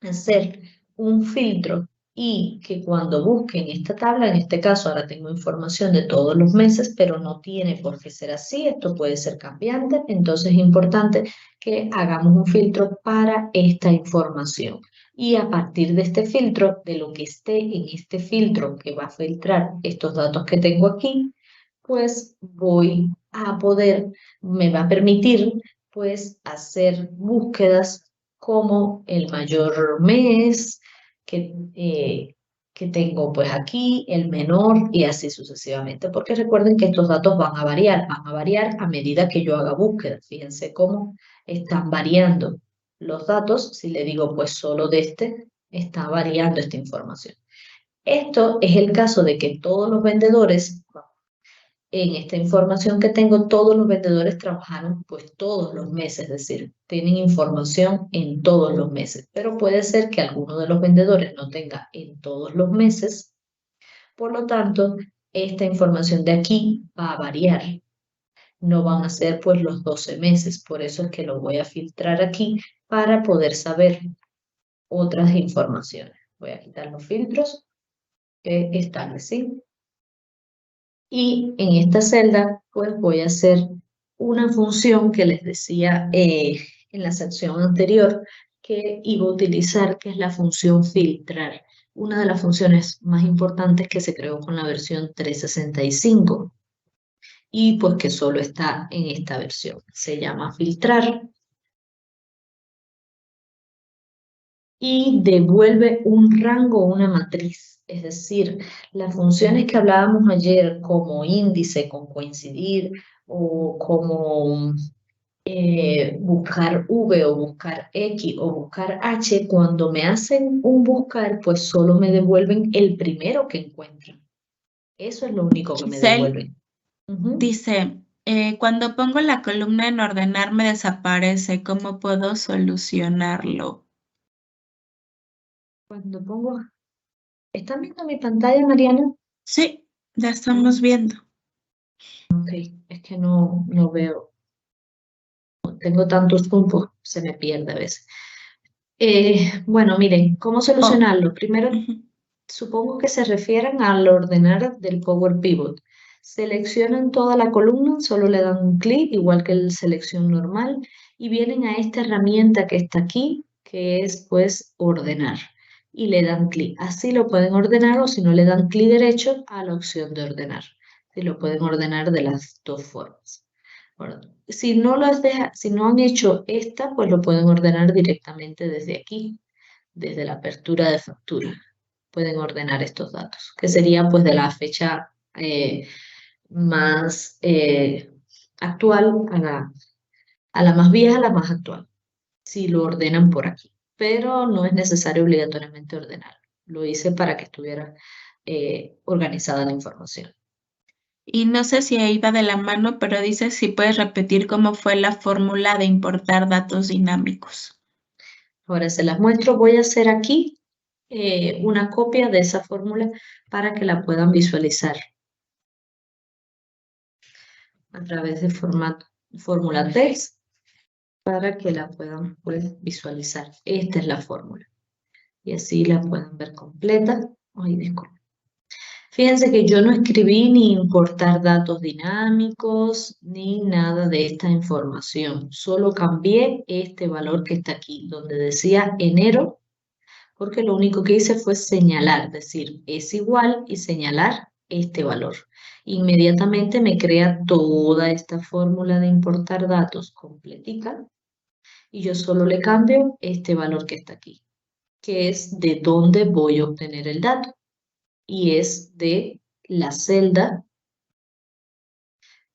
hacer un filtro y que cuando busquen esta tabla, en este caso ahora tengo información de todos los meses, pero no tiene por qué ser así, esto puede ser cambiante, entonces es importante que hagamos un filtro para esta información. Y a partir de este filtro, de lo que esté en este filtro que va a filtrar estos datos que tengo aquí, pues voy a poder, me va a permitir pues hacer búsquedas como el mayor mes que tengo pues aquí, el menor y así sucesivamente, porque recuerden que estos datos van a variar a medida que yo haga búsqueda. Fíjense cómo están variando los datos, si le digo pues solo de este, está variando esta información. Esto es el caso de que todos los vendedores en esta información que tengo, todos los vendedores trabajaron pues todos los meses, es decir, tienen información en todos los meses, pero puede ser que alguno de los vendedores no tenga en todos los meses, por lo tanto, esta información de aquí va a variar. No van a ser pues los 12 meses, por eso es que lo voy a filtrar aquí para poder saber otras informaciones. Voy a quitar los filtros que establecí. Y en esta celda, pues voy a hacer una función que les decía en la sección anterior que iba a utilizar, que es la función filtrar. Una de las funciones más importantes que se creó con la versión 365 y pues que solo está en esta versión. Se llama filtrar y devuelve un rango o una matriz. Es decir, las funciones que hablábamos ayer como índice con coincidir o como buscar V o buscar X o buscar H, cuando me hacen un buscar, pues solo me devuelven el primero que encuentran. Eso es lo único que me Giselle devuelven. Ujú. dice, cuando pongo la columna en ordenar me desaparece, ¿cómo puedo solucionarlo? Cuando pongo... ¿Están viendo mi pantalla, Mariana? Sí, la estamos viendo. Ok, es que no veo. Tengo tantos puntos, se me pierde a veces. Bueno, miren, ¿cómo Oh, solucionarlo? Primero, ujú. supongo que se refieren al ordenar del Power Pivot. Seleccionan toda la columna, solo le dan un clic, igual que el selección normal, y vienen a esta herramienta que está aquí, que es pues ordenar, y le dan clic. Así lo pueden ordenar o si no le dan clic derecho a la opción de ordenar. Si lo pueden ordenar de las dos formas. Bueno, si no han hecho esta, pues lo pueden ordenar directamente desde aquí, desde la apertura de factura. Pueden ordenar estos datos, que sería pues de la fecha más actual a la más vieja a la más actual, si lo ordenan por aquí. Pero no es necesario obligatoriamente ordenar. Lo hice para que estuviera organizada la información. Y no sé si ahí va de la mano, pero dice si puedes repetir cómo fue la fórmula de importar datos dinámicos. Ahora se las muestro. Voy a hacer aquí una copia de esa fórmula para que la puedan visualizar a través de fórmula text para que la puedan pues, visualizar. Esta es la fórmula y así la pueden ver completa. Ay, disculpen. Fíjense que yo no escribí ni importar datos dinámicos ni nada de esta información. Solo cambié este valor que está aquí, donde decía enero, porque lo único que hice fue señalar, decir es igual y señalar este valor. Inmediatamente me crea toda esta fórmula de importar datos completica y yo solo le cambio este valor que está aquí, que es de dónde voy a obtener el dato y es de la celda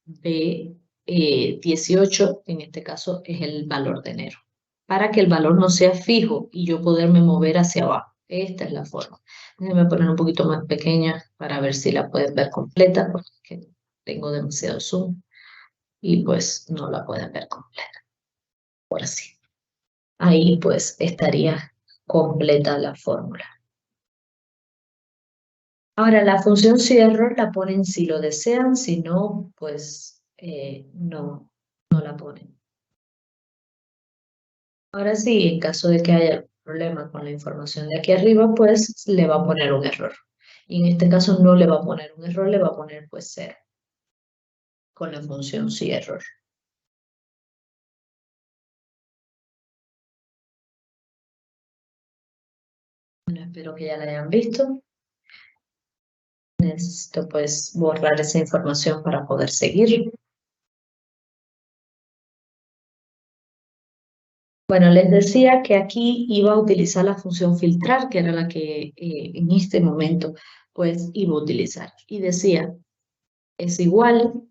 B18, en este caso es el valor de enero, para que el valor no sea fijo y yo poderme mover hacia abajo. Esta es la forma. Déjenme poner un poquito más pequeña para ver si la pueden ver completa, porque tengo demasiado zoom y pues no la pueden ver completa. Ahora sí. Ahí pues estaría completa la fórmula. Ahora la función cierro la ponen si lo desean, si no, pues no la ponen. Ahora sí, en caso de que haya algún problema con la información de aquí arriba, pues le va a poner un error. Y en este caso no le va a poner un error, le va a poner pues 0 con la función cierro. Bueno, espero que ya la hayan visto. Necesito pues borrar esa información para poder seguir. Bueno, les decía que aquí iba a utilizar la función filtrar, que era la que en este momento pues iba a utilizar. Y decía, es igual,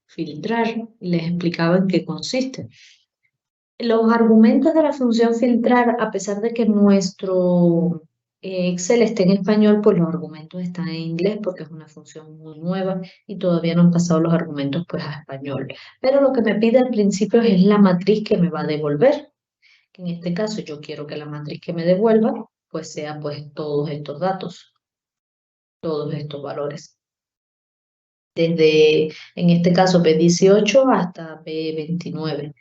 filtrar, y les explicaba en qué consiste. Los argumentos de la función filtrar, a pesar de que nuestro Excel esté en español, pues los argumentos están en inglés porque es una función muy nueva y todavía no han pasado los argumentos pues a español. Pero lo que me pide al principio es la matriz que me va a devolver. Que en este caso yo quiero que la matriz que me devuelva pues sea pues todos estos datos, todos estos valores. Desde, en este caso, P18 hasta P29,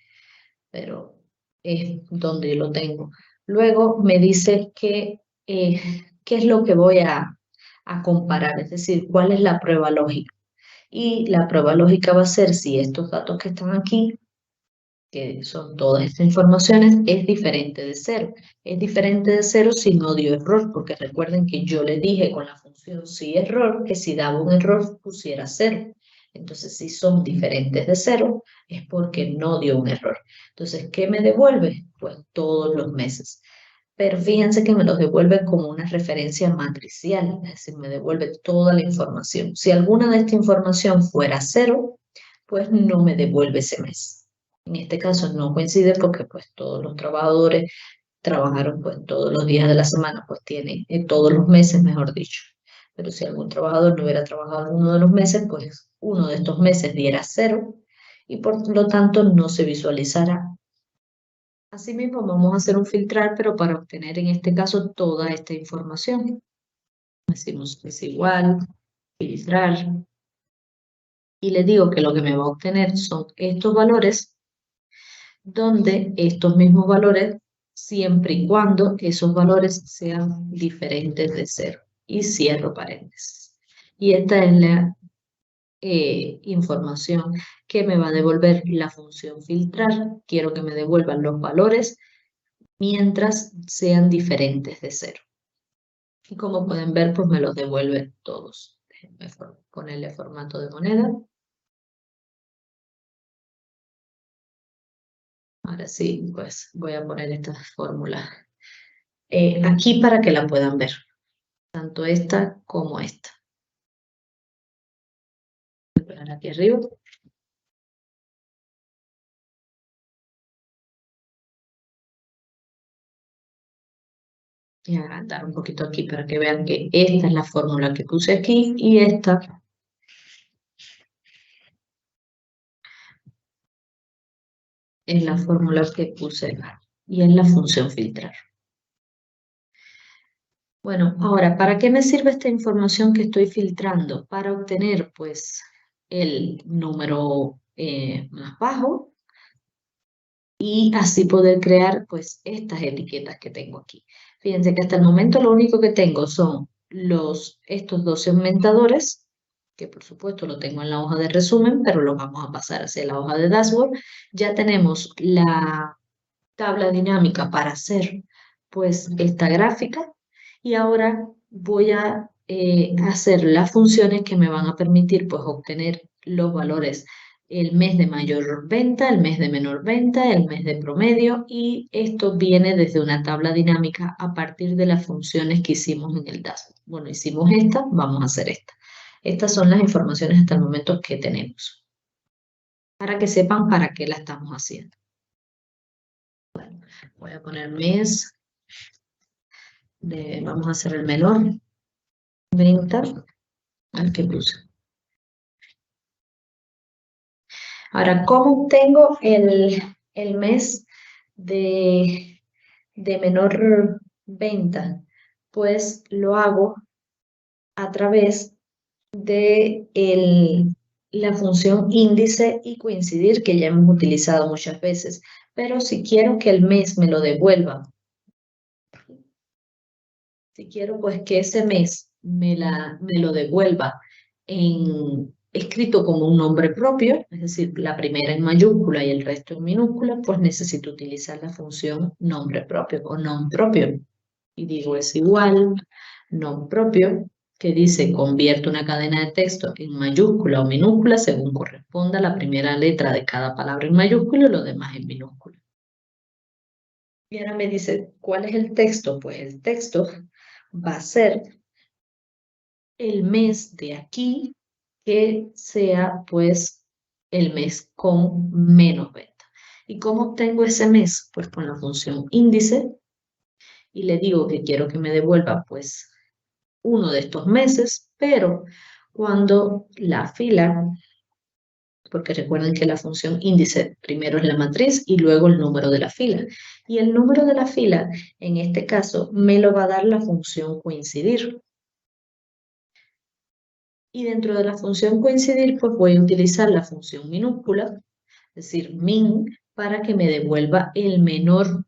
pero es donde lo tengo. Luego me dice que, qué es lo que voy a comparar, es decir, cuál es la prueba lógica. Y la prueba lógica va a ser si estos datos que están aquí, que son todas estas informaciones, es diferente de cero. Es diferente de cero si no dio error, porque recuerden que yo le dije con la función si error, que si daba un error pusiera cero. Entonces, si son diferentes de cero, es porque no dio un error. Entonces, ¿qué me devuelve? Pues todos los meses. Pero fíjense que me los devuelve como una referencia matricial, es decir, me devuelve toda la información. Si alguna de esta información fuera cero, pues no me devuelve ese mes. En este caso no coincide porque pues todos los trabajadores trabajaron pues todos los días de la semana, pues tienen todos los meses, mejor dicho. Pero si algún trabajador no hubiera trabajado uno de los meses, pues uno de estos meses diera cero y por lo tanto no se visualizará. Asimismo, vamos a hacer un filtrar, pero para obtener en este caso toda esta información. Decimos que es igual, filtrar, y le digo que lo que me va a obtener son estos valores, donde estos mismos valores, siempre y cuando esos valores sean diferentes de cero. Y cierro paréntesis. Y esta es la información que me va a devolver la función filtrar. Quiero que me devuelvan los valores mientras sean diferentes de cero. Y como pueden ver, pues me los devuelve todos. Déjenme ponerle formato de moneda. Ahora sí, pues voy a poner esta fórmula aquí para que la puedan ver. Tanto esta como esta. Voy a poner aquí arriba. Y agrandar un poquito aquí para que vean que esta es la fórmula que puse aquí y esta es la fórmula que puse acá. Y es la función filtrar. Bueno, ahora, ¿para qué me sirve esta información que estoy filtrando? Para obtener, pues, el número más bajo y así poder crear, pues, estas etiquetas que tengo aquí. Fíjense que hasta el momento lo único que tengo son estos dos segmentadores, que por supuesto lo tengo en la hoja de resumen, pero lo vamos a pasar hacia la hoja de dashboard. Ya tenemos la tabla dinámica para hacer, pues, esta gráfica. Y ahora voy a hacer las funciones que me van a permitir pues obtener los valores el mes de mayor venta, el mes de menor venta, el mes de promedio, y esto viene desde una tabla dinámica a partir de las funciones que hicimos en el dashboard. Bueno, hicimos esta, vamos a hacer esta. Estas son las informaciones hasta el momento que tenemos, para que sepan para qué la estamos haciendo. Bueno, voy a poner mes. Vamos a hacer el menor venta al que puse. Ahora, ¿cómo obtengo el mes de menor venta? Pues lo hago a través de la función índice y coincidir, que ya hemos utilizado muchas veces. Pero si quiero que el mes me lo devuelva, si quiero pues que ese mes me lo devuelva escrito como un nombre propio, es decir, la primera en mayúscula y el resto en minúscula, pues necesito utilizar la función nombre propio o nom propio. Y digo es igual, nom propio, que dice convierte una cadena de texto en mayúscula o minúscula según corresponda la primera letra de cada palabra en mayúscula y lo demás en minúscula. Y ahora me dice, ¿cuál es el texto? Pues el texto va a ser el mes de aquí que sea pues el mes con menos venta. ¿Y cómo obtengo ese mes? Pues con la función índice y le digo que quiero que me devuelva pues uno de estos meses, pero cuando la fila, porque recuerden que la función índice primero es la matriz y luego el número de la fila. Y el número de la fila, en este caso, me lo va a dar la función coincidir. Y dentro de la función coincidir, pues voy a utilizar la función minúscula, es decir, min, para que me devuelva el menor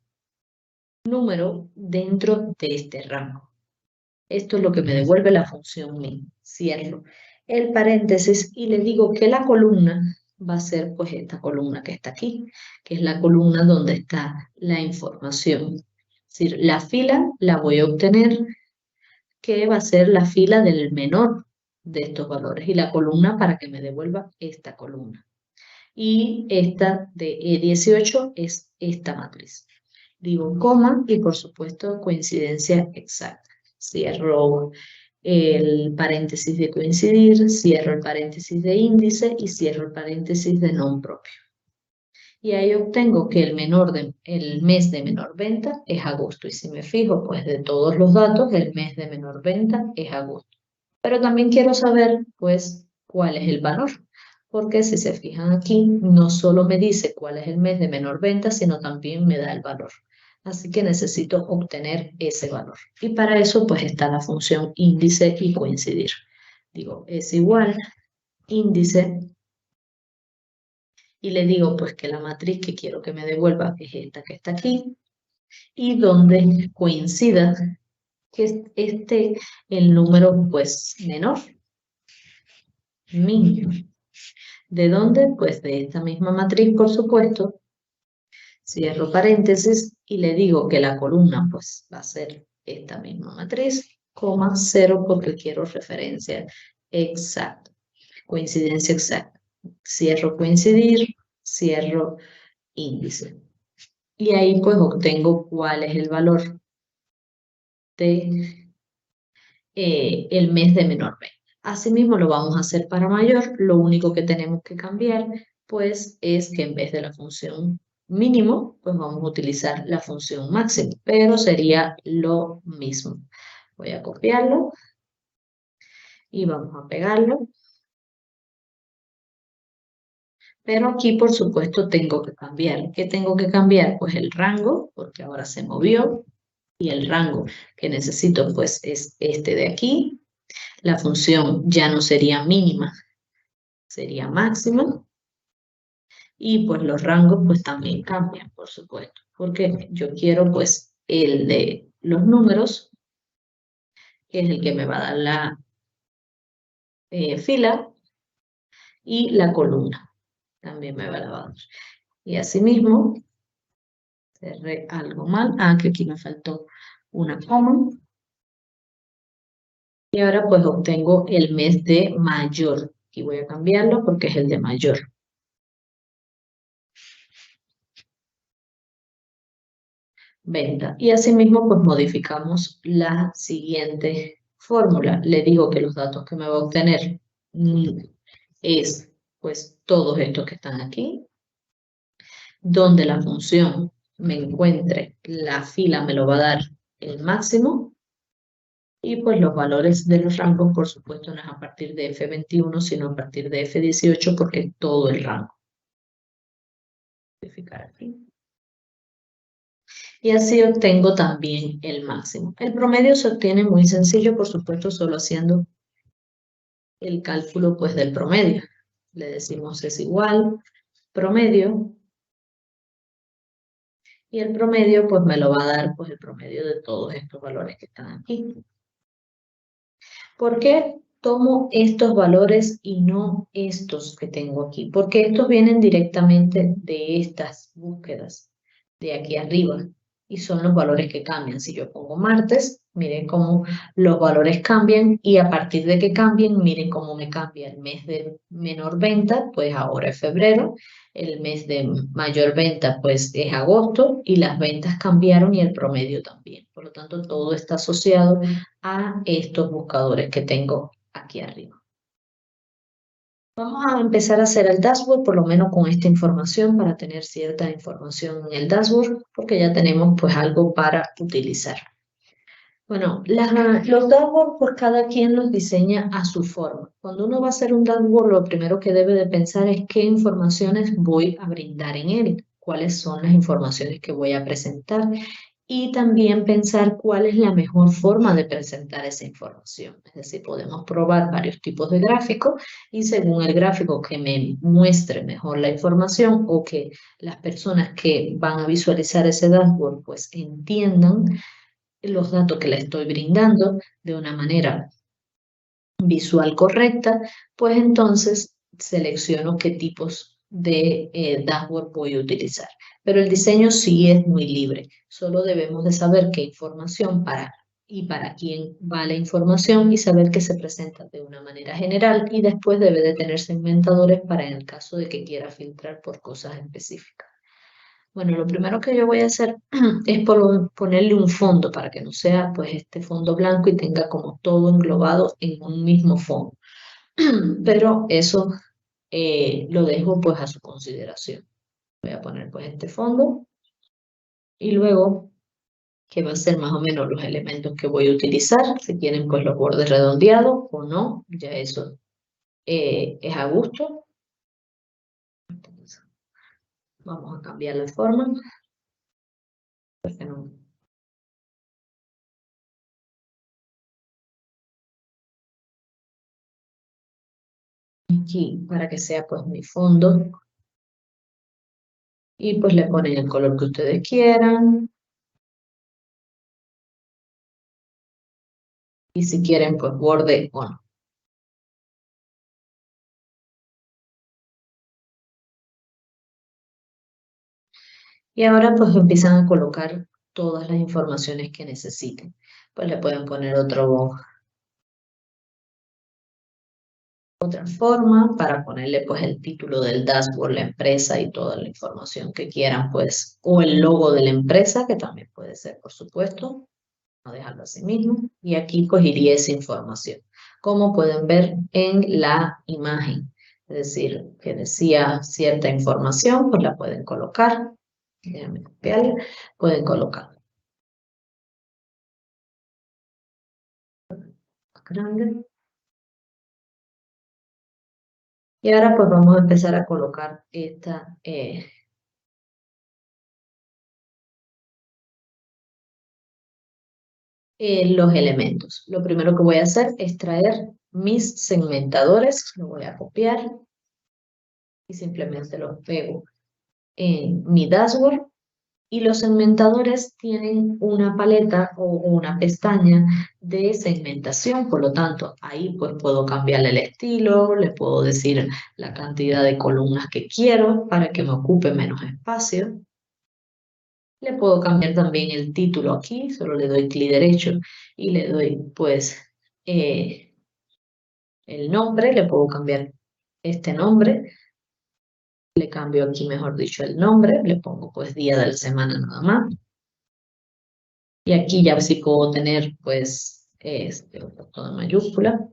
número dentro de este rango. Esto es lo que me devuelve la función min. Cierro el paréntesis y le digo que la columna va a ser pues esta columna que está aquí, que es la columna donde está la información. Es decir, la fila la voy a obtener, que va a ser la fila del menor de estos valores, y la columna para que me devuelva esta columna. Y esta de E18 es esta matriz. Digo coma y por supuesto coincidencia exacta. Cierro el paréntesis de coincidir, cierro el paréntesis de índice y cierro el paréntesis de non propio. Y ahí obtengo que el mes de menor venta es agosto. Y si me fijo, pues de todos los datos, el mes de menor venta es agosto. Pero también quiero saber, pues, cuál es el valor. Porque si se fijan aquí, no solo me dice cuál es el mes de menor venta, sino también me da el valor. Así que necesito obtener ese valor. Y para eso, pues, está la función índice y coincidir. Digo, es igual índice y le digo, pues, que la matriz que quiero que me devuelva es esta que está aquí y donde coincida que esté el número, pues, menor, min. ¿De dónde? Pues de esta misma matriz, por supuesto. Cierro paréntesis y le digo que la columna pues va a ser esta misma matriz, coma 0 porque quiero referencia exacta, coincidencia exacta. Cierro coincidir, cierro índice. Y ahí pues obtengo cuál es el valor de el mes de menor venta. Asimismo lo vamos a hacer para mayor, lo único que tenemos que cambiar pues es que en vez de la función mínimo, pues vamos a utilizar la función máximo, pero sería lo mismo. Voy a copiarlo y vamos a pegarlo. Pero aquí, por supuesto, tengo que cambiar. ¿Qué tengo que cambiar? Pues el rango, porque ahora se movió, y el rango que necesito pues es este de aquí. La función ya no sería mínima, sería máxima. Y pues los rangos pues también cambian, por supuesto, porque yo quiero pues el de los números, que es el que me va a dar la fila, y la columna también me va a dar. Y asimismo, cerré algo mal, que aquí me faltó una coma. Y ahora pues obtengo el mes de mayor. Aquí voy a cambiarlo porque es el de mayor. Venta. Y asimismo pues modificamos la siguiente fórmula. Le digo que los datos que me va a obtener es pues todos estos que están aquí, donde la función me encuentre la fila me lo va a dar el máximo, y pues los valores de los rangos por supuesto no es a partir de F21 sino a partir de F18 porque es todo el rango. Modificar aquí. Y así obtengo también el máximo. El promedio se obtiene muy sencillo, por supuesto, solo haciendo el cálculo pues del promedio. Le decimos es igual promedio, y el promedio pues me lo va a dar pues el promedio de todos estos valores que están aquí. ¿Por qué tomo estos valores y no estos que tengo aquí? Porque estos vienen directamente de estas búsquedas de aquí arriba y son los valores que cambian. Si yo pongo martes, miren cómo los valores cambian, y a partir de que cambien, miren cómo me cambia el mes de menor venta, pues ahora es febrero, el mes de mayor venta pues es agosto, y las ventas cambiaron y el promedio también. Por lo tanto, todo está asociado a estos buscadores que tengo aquí arriba. Vamos a empezar a hacer el dashboard, por lo menos con esta información, para tener cierta información en el dashboard, porque ya tenemos pues algo para utilizar. Bueno, los dashboards, pues cada quien los diseña a su forma. Cuando uno va a hacer un dashboard, lo primero que debe de pensar es qué informaciones voy a brindar en él, cuáles son las informaciones que voy a presentar y también pensar cuál es la mejor forma de presentar esa información. Es decir, podemos probar varios tipos de gráficos y según el gráfico que me muestre mejor la información o que las personas que van a visualizar ese dashboard pues entiendan los datos que le estoy brindando de una manera visual correcta, pues entonces selecciono qué tipos de dashboard voy a utilizar. Pero el diseño sí es muy libre, solo debemos de saber qué información y para quién va la información y saber que se presenta de una manera general y después debe de tener segmentadores para en el caso de que quiera filtrar por cosas específicas. Bueno, lo primero que yo voy a hacer es ponerle un fondo para que no sea pues este fondo blanco y tenga como todo englobado en un mismo fondo. Pero eso lo dejo pues a su consideración. Voy a poner pues este fondo y luego que va a ser más o menos los elementos que voy a utilizar. Si quieren pues los bordes redondeados o no, ya eso es a gusto. Vamos a cambiar la forma. Porque no. Aquí para que sea pues mi fondo y pues le ponen el color que ustedes quieran y si quieren pues borde o no. Y ahora pues empiezan a colocar todas las informaciones que necesiten. Pues le pueden poner otra forma para ponerle pues el título del dashboard, la empresa y toda la información que quieran pues o el logo de la empresa que también puede ser por supuesto. No dejarlo así mismo. Y aquí pues iría esa información. Como pueden ver en la imagen. Es decir, que decía cierta información, pues la pueden colocar. Déjenme copiarla. Pueden colocar. Más grande. Y ahora pues vamos a empezar a colocar los elementos. Lo primero que voy a hacer es traer mis segmentadores. Lo voy a copiar y simplemente los pego en mi dashboard. Y los segmentadores tienen una paleta o una pestaña de segmentación, por lo tanto, ahí pues puedo cambiarle el estilo, le puedo decir la cantidad de columnas que quiero para que me ocupe menos espacio. Le puedo cambiar también el título aquí, solo le doy clic derecho y le doy pues el nombre, le puedo cambiar este nombre. Le cambio aquí, mejor dicho, el nombre, le pongo pues día de la semana nada más. Y aquí ya sí puedo tener, pues, todo en mayúscula.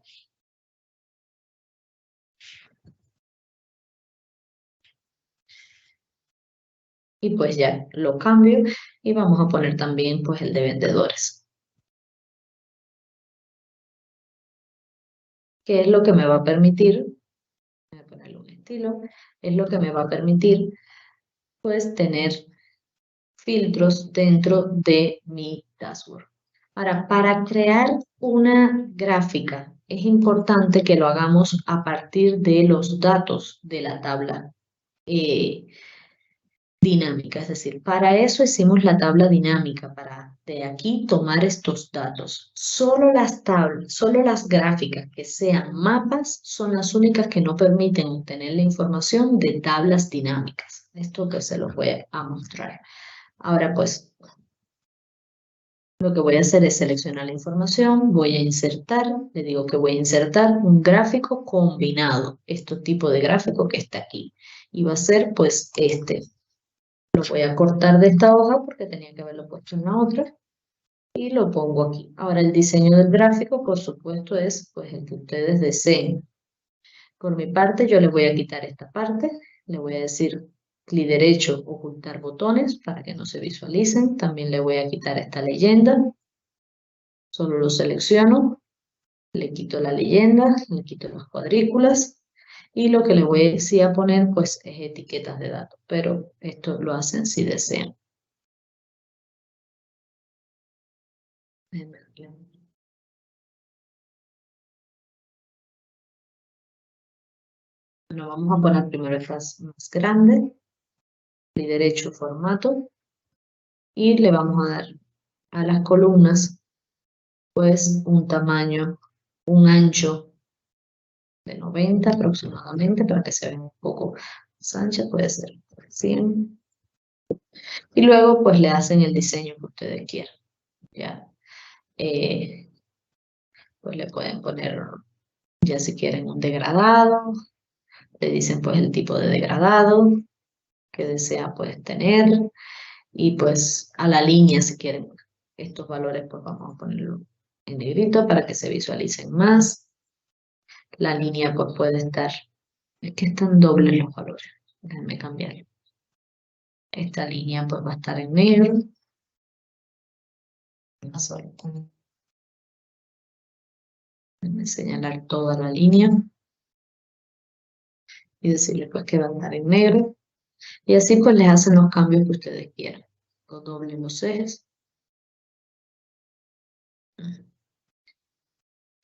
Y pues ya lo cambio y vamos a poner también, pues, el de vendedores. Que es lo que me va a permitir, voy a ponerle un estilo, es lo que me va a permitir, pues, tener filtros dentro de mi dashboard. Ahora, para crear una gráfica, es importante que lo hagamos a partir de los datos de la tabla dinámica, es decir, para eso hicimos la tabla dinámica, para de aquí tomar estos datos. Solo las tablas, solo las gráficas que sean mapas son las únicas que no permiten obtener la información de tablas dinámicas. Esto que se los voy a mostrar. Ahora pues, lo que voy a hacer es seleccionar la información, voy a insertar, le digo que voy a insertar un gráfico combinado, este tipo de gráfico que está aquí. Y va a ser pues este. Lo voy a cortar de esta hoja porque tenía que haberlo puesto en la otra y lo pongo aquí. Ahora el diseño del gráfico, por supuesto, es pues el que ustedes deseen. Por mi parte, yo le voy a quitar esta parte, le voy a decir clic derecho, ocultar botones para que no se visualicen. También le voy a quitar esta leyenda. Solo lo selecciono, le quito la leyenda, le quito las cuadrículas y lo que le voy a poner pues es etiquetas de datos, pero esto lo hacen si desean. Bueno, vamos a poner primero el frase más grande, clic derecho, formato, y le vamos a dar a las columnas pues un tamaño, un ancho de 90 aproximadamente, para que se vea un poco más ancha, puede ser 100. Y luego pues le hacen el diseño que ustedes quieran. Ya, pues le pueden poner, ya si quieren un degradado, le dicen pues el tipo de degradado que desea pues tener, y pues a la línea si quieren estos valores pues vamos a ponerlo en negrito para que se visualicen más. La línea pues puede estar, es que están dobles los valores, déjenme cambiarlo. Esta línea pues va a estar en negro. Déjenme señalar toda la línea y decirle pues que va a estar en negro. Y así pues les hacen los cambios que ustedes quieran. Doblen los ejes.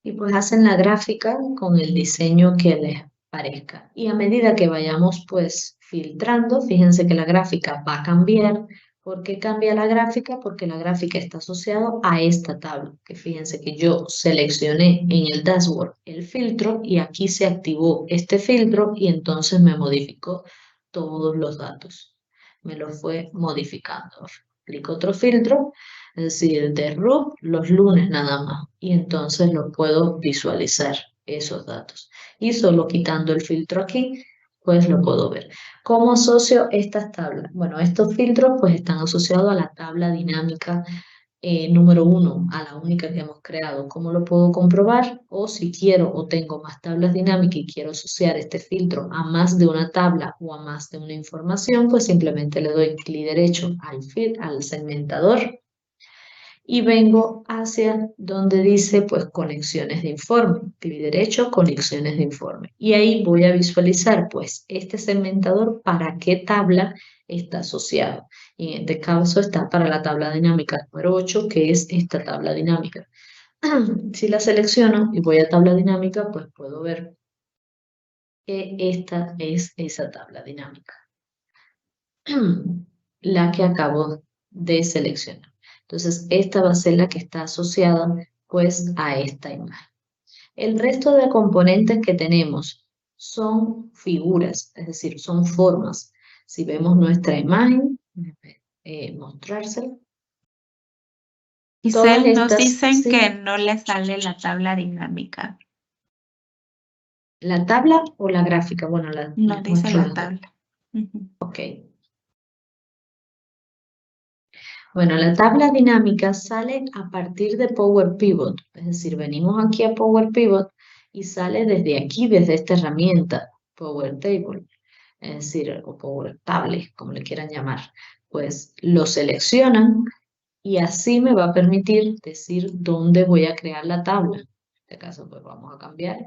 Y pues hacen la gráfica con el diseño que les parezca. Y a medida que vayamos pues filtrando, fíjense que la gráfica va a cambiar. ¿Por qué cambia la gráfica? Porque la gráfica está asociada a esta tabla. Que fíjense que yo seleccioné en el dashboard el filtro y aquí se activó este filtro y entonces me modificó todos los datos. Me lo fue modificando. Aplico otro filtro, es decir, de RUB los lunes nada más. Y entonces lo puedo visualizar esos datos. Y solo quitando el filtro aquí, pues lo puedo ver. ¿Cómo asocio estas tablas? Bueno, estos filtros pues están asociados a la tabla dinámica número 1, a la única que hemos creado. ¿Cómo lo puedo comprobar? O si quiero o tengo más tablas dinámicas y quiero asociar este filtro a más de una tabla o a más de una información, pues simplemente le doy clic derecho al segmentador y vengo hacia donde dice pues conexiones de informe, clic derecho, conexiones de informe. Y ahí voy a visualizar pues este segmentador para qué tabla está asociado. Y en este caso está para la tabla dinámica número 8, que es esta tabla dinámica. Si la selecciono y voy a tabla dinámica, pues puedo ver que esta es esa tabla dinámica, la que acabo de seleccionar. Entonces, esta va a ser la que está asociada pues a esta imagen. El resto de componentes que tenemos son figuras, es decir, son formas. Si vemos nuestra imagen, mostrársela. Giselle, nos dicen que no le sale la tabla dinámica. ¿La tabla o la gráfica? Bueno, no dice la tabla. Ok. Bueno, la tabla dinámica sale a partir de Power Pivot, es decir, venimos aquí a Power Pivot y sale desde aquí, desde esta herramienta, Power Table, es decir, o Power Table, como le quieran llamar. Pues lo seleccionan y así me va a permitir decir dónde voy a crear la tabla. En este caso, pues vamos a cambiar,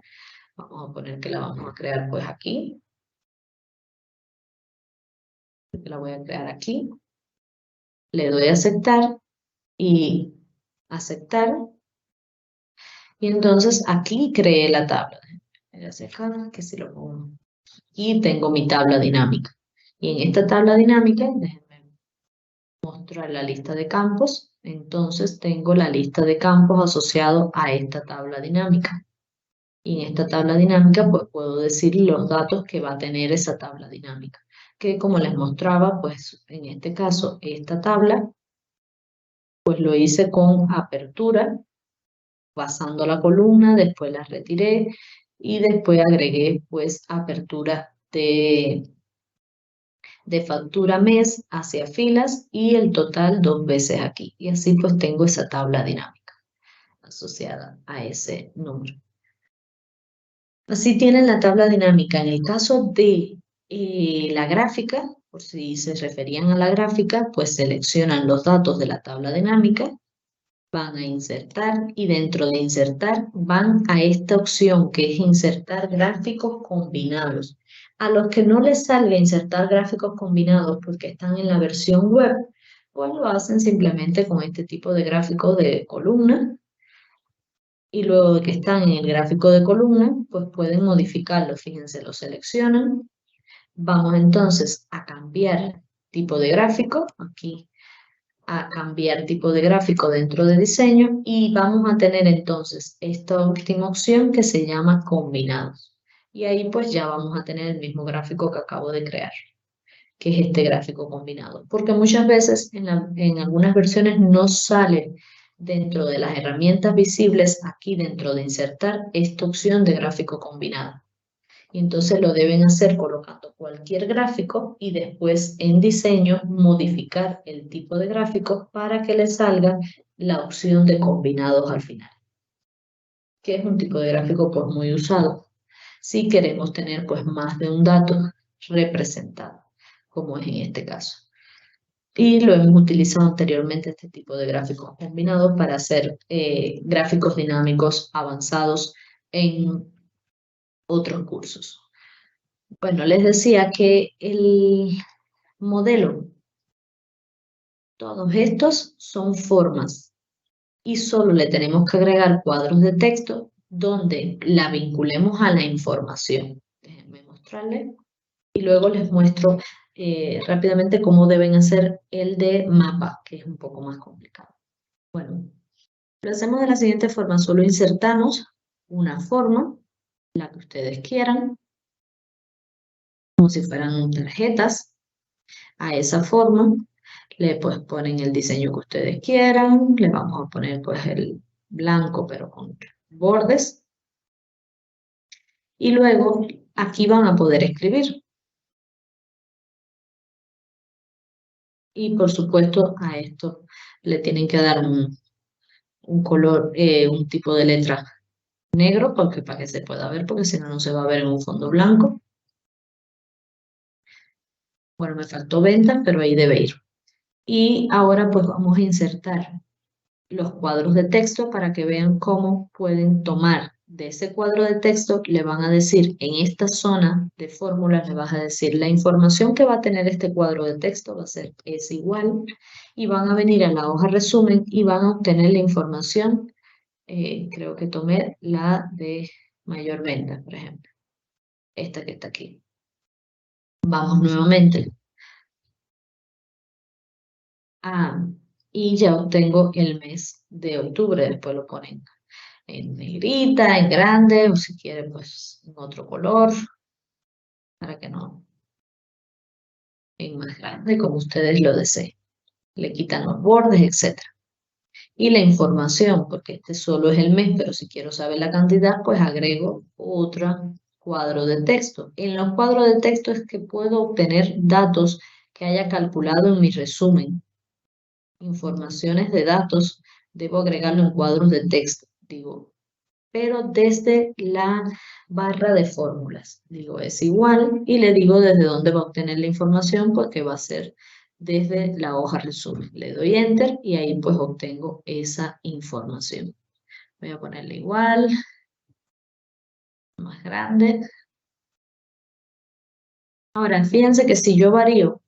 vamos a poner que la vamos a crear pues aquí. La voy a crear aquí. Le doy a aceptar y aceptar. Y entonces aquí creé la tabla. Que si lo pongo. Y tengo mi tabla dinámica. Y en esta tabla dinámica, déjenme mostrar la lista de campos. Entonces tengo la lista de campos asociado a esta tabla dinámica. Y en esta tabla dinámica pues puedo decir los datos que va a tener esa tabla dinámica. Que como les mostraba, pues en este caso esta tabla pues lo hice con apertura, pasando la columna, después la retiré y después agregué pues apertura de factura mes hacia filas y el total 2 veces aquí. Y así pues tengo esa tabla dinámica asociada a ese número. Así tienen la tabla dinámica. En el caso de la gráfica, por si se referían a la gráfica, pues seleccionan los datos de la tabla dinámica, van a insertar y dentro de insertar van a esta opción que es insertar gráficos combinados. A los que no les salga insertar gráficos combinados porque están en la versión web, pues lo hacen simplemente con este tipo de gráficos de columna. Y luego de que están en el gráfico de columna, pues pueden modificarlo. Fíjense, lo seleccionan. Vamos entonces a cambiar tipo de gráfico. Aquí a cambiar tipo de gráfico dentro de diseño y vamos a tener entonces esta última opción que se llama combinados. Y ahí pues ya vamos a tener el mismo gráfico que acabo de crear, que es este gráfico combinado. Porque muchas veces en algunas versiones no sale dentro de las herramientas visibles aquí dentro de insertar esta opción de gráfico combinado. Y entonces lo deben hacer colocando cualquier gráfico y después en diseño modificar el tipo de gráfico para que le salga la opción de combinados al final, que es un tipo de gráfico pues muy usado si queremos tener pues más de un dato representado, como es en este caso. Y lo hemos utilizado anteriormente este tipo de gráficos combinados para hacer gráficos dinámicos avanzados en otros cursos. Bueno, les decía que el modelo, todos estos son formas y solo le tenemos que agregar cuadros de texto donde la vinculemos a la información. Déjenme mostrarles y luego les muestro rápidamente cómo deben hacer el de mapa, que es un poco más complicado. Bueno, lo hacemos de la siguiente forma, solo insertamos una forma, la que ustedes quieran, como si fueran tarjetas. A esa forma le pues ponen el diseño que ustedes quieran, le vamos a poner pues el blanco pero con bordes y luego aquí van a poder escribir y por supuesto a esto le tienen que dar un color, un tipo de letra negro porque para que se pueda ver, porque si no no se va a ver en un fondo blanco. Bueno, me faltó ventas, pero ahí debe ir. Y ahora pues vamos a insertar los cuadros de texto para que vean cómo pueden tomar de ese cuadro de texto, le van a decir en esta zona de fórmulas, le vas a decir la información que va a tener este cuadro de texto va a ser es igual y van a venir a la hoja resumen y van a obtener la información, creo que tomé la de mayor venta, por ejemplo, esta que está aquí. Vamos nuevamente. Y ya obtengo el mes de octubre, después lo ponen en negrita, en grande, o si quieren pues en otro color, para que no, en más grande, como ustedes lo deseen. Le quitan los bordes, etc. Y la información, porque este solo es el mes, pero si quiero saber la cantidad, pues agrego otro cuadro de texto. En los cuadros de texto es que puedo obtener datos que haya calculado en mi resumen. Informaciones de datos, debo agregarlo en cuadros de texto. Digo, pero desde la barra de fórmulas. Digo, es igual y le digo desde dónde va a obtener la información porque va a ser desde la hoja resumen. Le doy Enter y ahí pues obtengo esa información. Voy a ponerle igual, más grande. Ahora, fíjense que si yo varío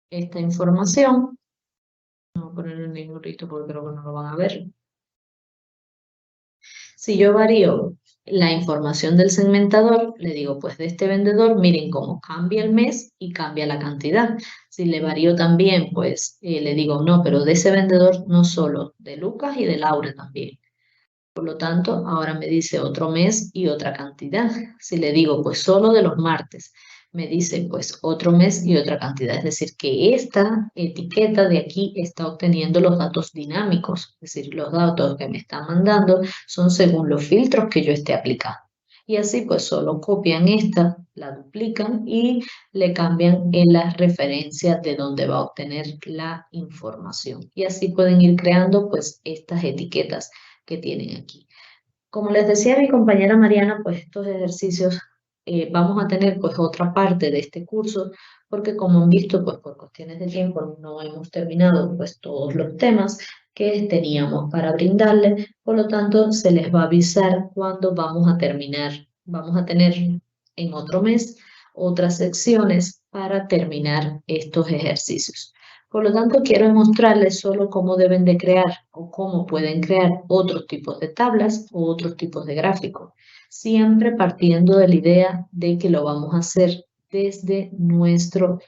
esta información, voy a ponerle un negrito porque creo que no lo van a ver. Si yo varío la información del segmentador, le digo, pues de este vendedor, miren cómo cambia el mes y cambia la cantidad. Si le varío también, pues le digo, no, pero de ese vendedor no solo, de Lucas y de Laura también. Por lo tanto, ahora me dice otro mes y otra cantidad. Si le digo, pues solo de los martes, me dice pues otro mes y otra cantidad. Es decir, que esta etiqueta de aquí está obteniendo los datos dinámicos. Es decir, los datos que me están mandando son según los filtros que yo esté aplicando. Y así pues solo copian esta, la duplican y le cambian en la referencia de donde va a obtener la información. Y así pueden ir creando pues estas etiquetas que tienen aquí. Como les decía mi compañera Mariana, pues estos ejercicios vamos a tener pues otra parte de este curso, porque como han visto, pues por cuestiones de tiempo no hemos terminado pues todos los temas que teníamos para brindarles, por lo tanto se les va a avisar cuando vamos a terminar. Vamos a tener en otro mes otras secciones para terminar estos ejercicios. Por lo tanto, quiero mostrarles solo cómo deben de crear o cómo pueden crear otros tipos de tablas o otros tipos de gráficos, siempre partiendo de la idea de que lo vamos a hacer desde nuestro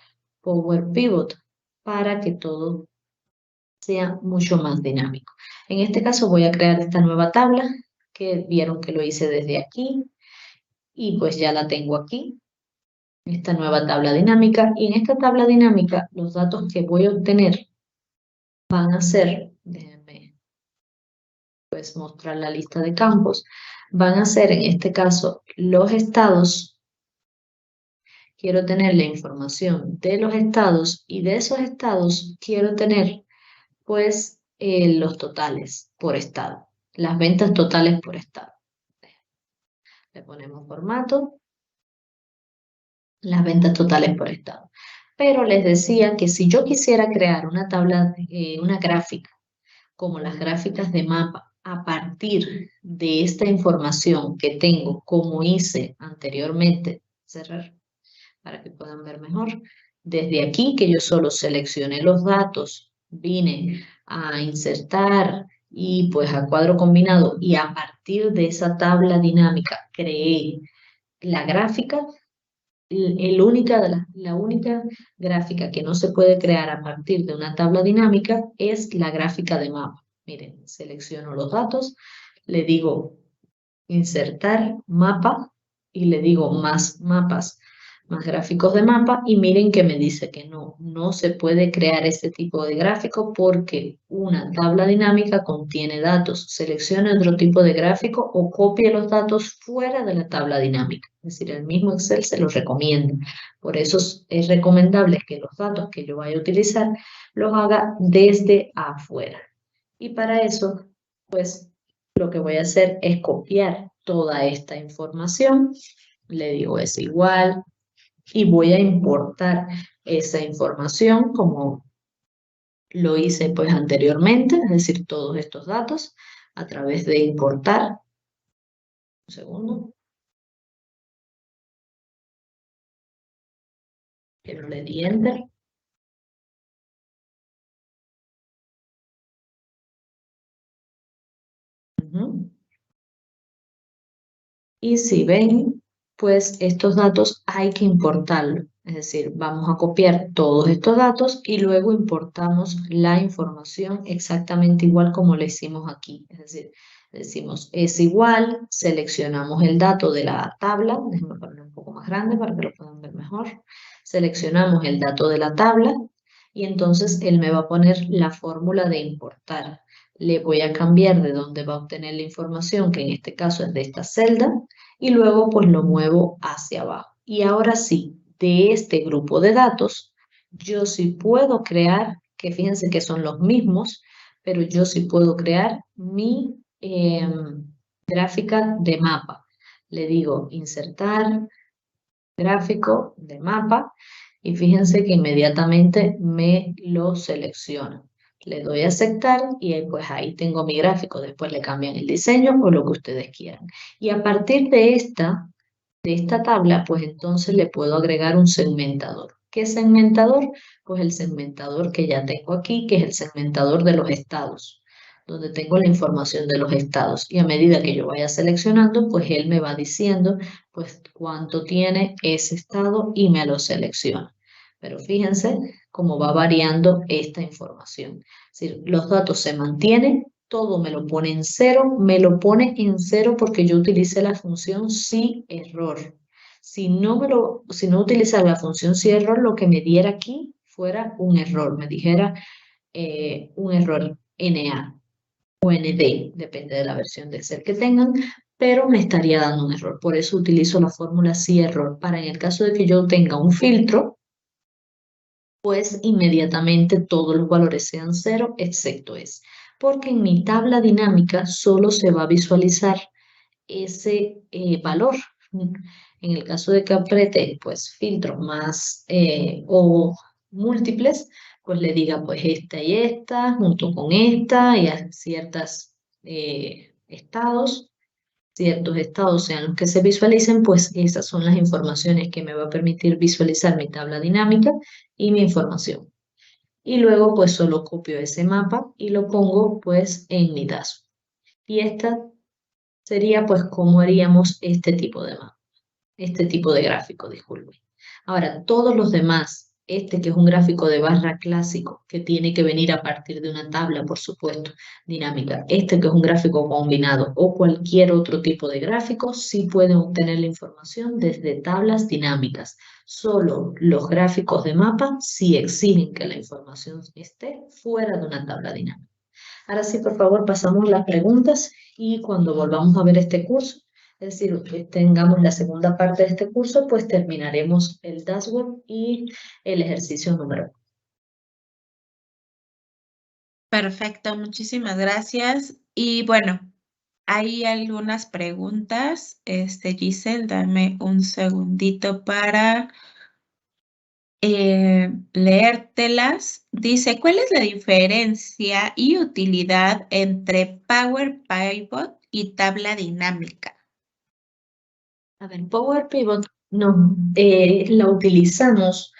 Power Pivot para que todo sea mucho más dinámico. En este caso voy a crear esta nueva tabla que vieron que lo hice desde aquí y pues ya la tengo aquí, esta nueva tabla dinámica. Y en esta tabla dinámica los datos que voy a obtener van a ser, déjenme pues mostrar la lista de campos, van a ser en este caso los estados. Quiero tener la información de los estados y de esos estados quiero tener pues los totales por estado, las ventas totales por estado. Le ponemos formato, las ventas totales por estado. Pero les decía que si yo quisiera crear una tabla, una gráfica, como las gráficas de mapa, a partir de esta información que tengo, como hice anteriormente, cerrar para que puedan ver mejor. Desde aquí, que yo solo seleccioné los datos, vine a insertar y pues a cuadro combinado y a partir de esa tabla dinámica creé la gráfica. La única gráfica que no se puede crear a partir de una tabla dinámica es la gráfica de mapa. Miren, selecciono los datos, le digo insertar mapa y le digo más mapas, más gráficos de mapa y miren que me dice que no se puede crear este tipo de gráfico porque una tabla dinámica contiene datos. Seleccione otro tipo de gráfico o copie los datos fuera de la tabla dinámica. Es decir, el mismo Excel se los recomienda. Por eso es recomendable que los datos que yo vaya a utilizar los haga desde afuera. Y para eso, pues lo que voy a hacer es copiar toda esta información, le digo es igual y voy a importar esa información como lo hice pues anteriormente, es decir, todos estos datos a través de importar. Un segundo. Quiero le di enter. Y si ven, pues estos datos hay que importarlos. Es decir, vamos a copiar todos estos datos y luego importamos la información exactamente igual como lo hicimos aquí. Es decir, decimos es igual, seleccionamos el dato de la tabla, déjenme ponerlo un poco más grande para que lo puedan ver mejor. Seleccionamos el dato de la tabla y entonces él me va a poner la fórmula de importar. Le voy a cambiar de dónde va a obtener la información, que en este caso es de esta celda, y luego pues lo muevo hacia abajo. Y ahora sí, de este grupo de datos, yo sí puedo crear, que fíjense que son los mismos, pero yo sí puedo crear mi gráfica de mapa. Le digo insertar, gráfico de mapa, y fíjense que inmediatamente me lo selecciona. Le doy a aceptar y pues ahí tengo mi gráfico. Después le cambian el diseño o lo que ustedes quieran. Y a partir de esta tabla, pues entonces le puedo agregar un segmentador. ¿Qué segmentador? Pues el segmentador que ya tengo aquí, que es el segmentador de los estados, donde tengo la información de los estados. Y a medida que yo vaya seleccionando, pues él me va diciendo pues cuánto tiene ese estado y me lo selecciona. Pero fíjense cómo va variando esta información. Es decir, los datos se mantienen, todo me lo pone en cero, me lo pone en cero porque yo utilicé la función si error. Si no utilizara la función si error, lo que me diera aquí fuera un error, me dijera un error NA o ND, depende de la versión de Excel que tengan, pero me estaría dando un error. Por eso utilizo la fórmula si error, para en el caso de que yo tenga un filtro, pues inmediatamente todos los valores sean cero, excepto ese. Porque en mi tabla dinámica solo se va a visualizar ese valor. En En el caso de que apriete pues filtros más o múltiples, pues le diga pues esta y esta junto con esta y a ciertos estados sean los que se visualicen, pues esas son las informaciones que me va a permitir visualizar mi tabla dinámica y mi información. Y luego pues solo copio ese mapa y lo pongo pues en mi dashboard. Y esta sería pues cómo haríamos este tipo de gráfico, disculpe. Ahora, todos los demás, este que es un gráfico de barra clásico, que tiene que venir a partir de una tabla, por supuesto, dinámica, este que es un gráfico combinado o cualquier otro tipo de gráfico, sí pueden obtener la información desde tablas dinámicas. Solo los gráficos de mapa sí exigen que la información esté fuera de una tabla dinámica. Ahora sí, por favor, pasamos las preguntas y cuando volvamos a ver este curso, es decir, que tengamos la segunda parte de este curso, pues terminaremos el dashboard y el ejercicio número 1. Perfecto, muchísimas gracias. Y bueno, hay algunas preguntas. Giselle, dame un segundito para leértelas. Dice, ¿cuál es la diferencia y utilidad entre Power Pivot y tabla dinámica? A ver, Power Pivot la utilizamos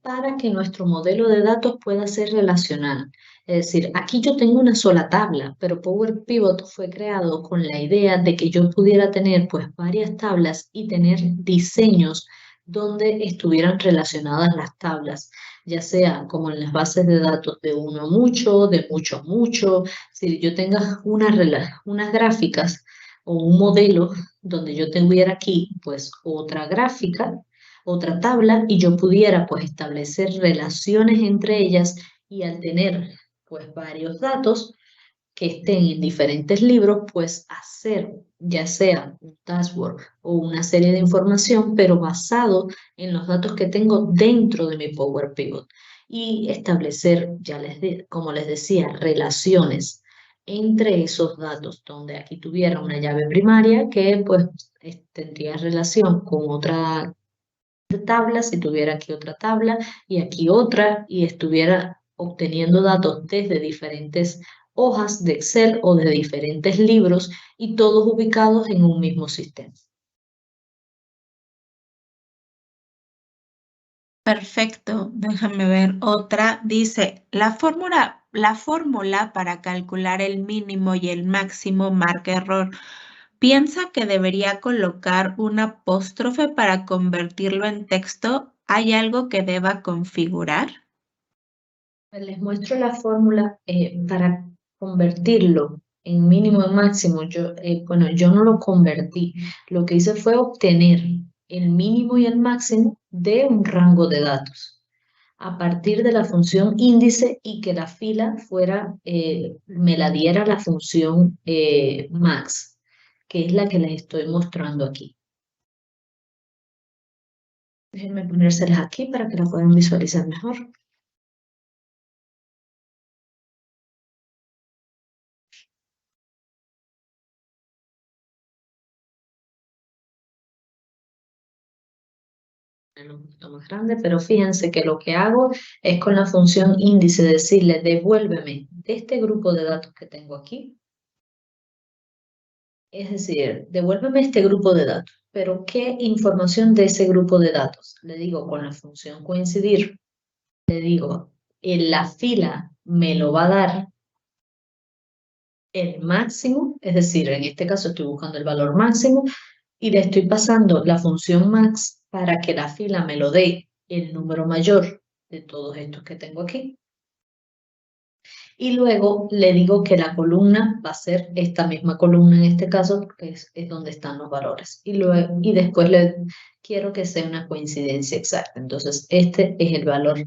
para que nuestro modelo de datos pueda ser relacional. Es decir, aquí yo tengo una sola tabla, pero Power Pivot fue creado con la idea de que yo pudiera tener pues varias tablas y tener diseños donde estuvieran relacionadas las tablas, ya sea como en las bases de datos de uno a mucho, de mucho a mucho. Si yo tenga unas gráficas o un modelo donde yo tuviera aquí pues otra gráfica, otra tabla y yo pudiera pues establecer relaciones entre ellas y al tener pues varios datos que estén en diferentes libros, pues hacer ya sea un dashboard o una serie de información, pero basado en los datos que tengo dentro de mi Power Pivot y establecer, como les decía, relaciones entre esos datos, donde aquí tuviera una llave primaria que pues tendría relación con otra tabla, si tuviera aquí otra tabla y aquí otra, y estuviera obteniendo datos desde diferentes hojas de Excel o de diferentes libros y todos ubicados en un mismo sistema. Perfecto, déjame ver otra. Dice, la fórmula para calcular el mínimo y el máximo marca error. Piensa que debería colocar un apóstrofe para convertirlo en texto. ¿Hay algo que deba configurar? Les muestro la fórmula para convertirlo en mínimo y máximo. Yo no lo convertí. Lo que hice fue obtener el mínimo y el máximo de un rango de datos a partir de la función índice y que la fila me la diera la función max, que es la que les estoy mostrando aquí. Déjenme ponérselas aquí para que la puedan visualizar mejor. Un poquito más grande, pero fíjense que lo que hago es con la función índice decirle devuélveme de este grupo de datos que tengo aquí. Es decir, devuélveme este grupo de datos, pero ¿qué información de ese grupo de datos? Le digo con la función coincidir, le digo, en la fila me lo va a dar el máximo, es decir, en este caso estoy buscando el valor máximo y le estoy pasando la función max para que la fila me lo dé el número mayor de todos estos que tengo aquí. Y luego le digo que la columna va a ser esta misma columna en este caso, porque es donde están los valores. Y después le quiero que sea una coincidencia exacta. Entonces, este es el valor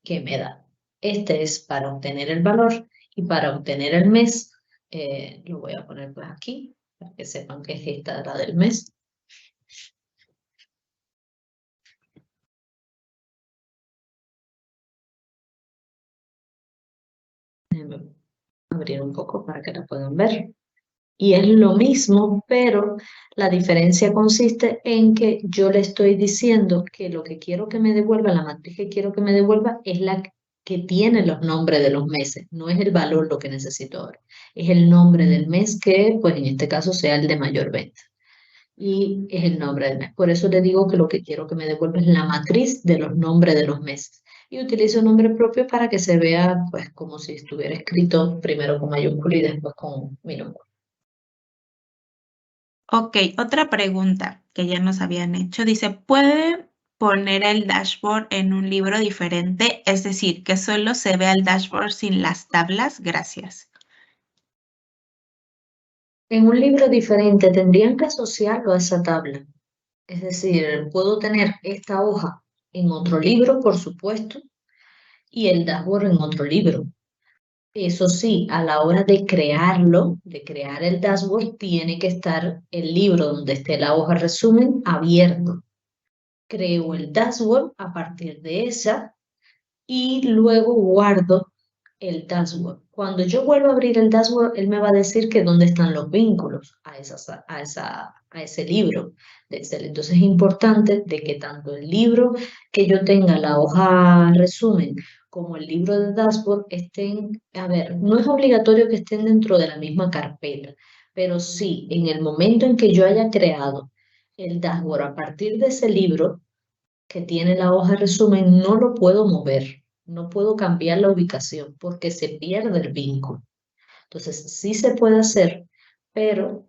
que me da. Este es para obtener el valor y para obtener el mes, lo voy a poner pues aquí, para que sepan que es esta la del mes. Déjenme abrir un poco para que la puedan ver. Y es lo mismo, pero la diferencia consiste en que yo le estoy diciendo que lo que quiero que me devuelva, la matriz que quiero que me devuelva, es la que tiene los nombres de los meses. No es el valor lo que necesito ahora. Es el nombre del mes que, pues en este caso, sea el de mayor venta. Y es el nombre del mes. Por eso le digo que lo que quiero que me devuelva es la matriz de los nombres de los meses. Y utilizo un nombre propio para que se vea, pues, como si estuviera escrito primero con mayúscula y después con minúscula. Ok, otra pregunta que ya nos habían hecho. Dice, ¿puede poner el dashboard en un libro diferente? Es decir, que solo se vea el dashboard sin las tablas. Gracias. En un libro diferente tendrían que asociarlo a esa tabla. Es decir, puedo tener esta hoja en otro libro, por supuesto, y el dashboard en otro libro. Eso sí, a la hora de crearlo, de crear el dashboard, tiene que estar el libro donde esté la hoja resumen abierto. Creo el dashboard a partir de esa y luego guardo el dashboard. Cuando yo vuelvo a abrir el dashboard, él me va a decir que dónde están los vínculos a ese libro de Excel. Entonces es importante de que tanto el libro que yo tenga, la hoja resumen, como el libro de dashboard estén, a ver, no es obligatorio que estén dentro de la misma carpeta, pero sí, en el momento en que yo haya creado el dashboard a partir de ese libro, que tiene la hoja resumen, no lo puedo mover, no puedo cambiar la ubicación porque se pierde el vínculo. Entonces, sí se puede hacer, pero